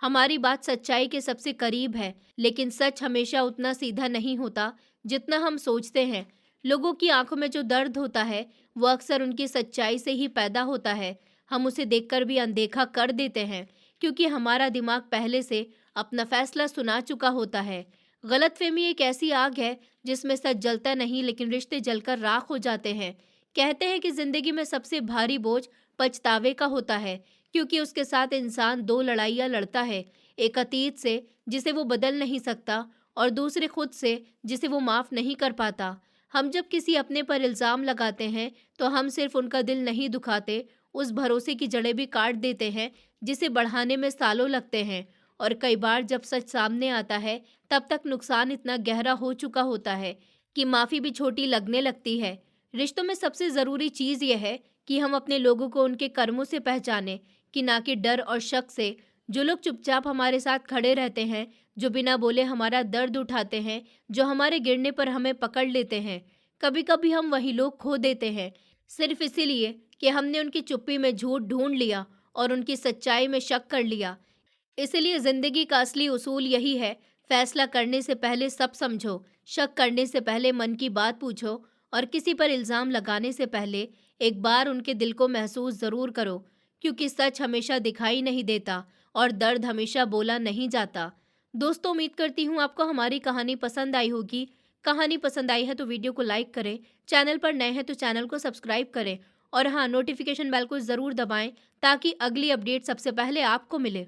हमारी बात सच्चाई के सबसे करीब है, लेकिन सच हमेशा उतना सीधा नहीं होता जितना हम सोचते हैं। लोगों की आंखों में जो दर्द होता है, वो अक्सर उनकी सच्चाई से ही पैदा होता है। हम उसे देखकर भी अनदेखा कर देते हैं, क्योंकि हमारा दिमाग पहले से अपना फैसला सुना चुका होता है। गलतफहमी एक ऐसी आग है जिसमें सच जलता नहीं, लेकिन रिश्ते जलकर राख हो जाते हैं। कहते हैं कि जिंदगी में सबसे भारी बोझ पछतावे का होता है, क्योंकि उसके साथ इंसान दो लड़ाइयाँ लड़ता है, एक अतीत से जिसे वो बदल नहीं सकता, और दूसरे खुद से जिसे वो माफ़ नहीं कर पाता। हम जब किसी अपने पर इल्ज़ाम लगाते हैं, तो हम सिर्फ उनका दिल नहीं दुखाते, उस भरोसे की जड़ें भी काट देते हैं जिसे बढ़ाने में सालों लगते हैं। और कई बार जब सच सामने आता है, तब तक नुकसान इतना गहरा हो चुका होता है कि माफ़ी भी छोटी लगने लगती है। रिश्तों में सबसे ज़रूरी चीज़ यह है कि हम अपने लोगों को उनके कर्मों से पहचानें, कि ना कि डर और शक से। जो लोग चुपचाप हमारे साथ खड़े रहते हैं, जो बिना बोले हमारा दर्द उठाते हैं, जो हमारे गिरने पर हमें पकड़ लेते हैं, कभी-कभी हम वही लोग खो देते हैं, सिर्फ इसीलिए कि हमने उनकी चुप्पी में झूठ ढूंढ लिया और उनकी सच्चाई में शक कर लिया। इसीलिए ज़िंदगी का असली उसूल यही है, फैसला करने से पहले सब समझो, शक करने से पहले मन की बात पूछो और किसी पर इल्ज़ाम लगाने से पहले एक बार उनके दिल को महसूस ज़रूर करो, क्योंकि सच हमेशा दिखाई नहीं देता और दर्द हमेशा बोला नहीं जाता। दोस्तों, उम्मीद करती हूँ आपको हमारी कहानी पसंद आई होगी। कहानी पसंद आई है तो वीडियो को लाइक करें, चैनल पर नए हैं तो चैनल को सब्सक्राइब करें और हाँ, नोटिफिकेशन बेल को ज़रूर दबाएं ताकि अगली अपडेट सबसे पहले आपको मिले।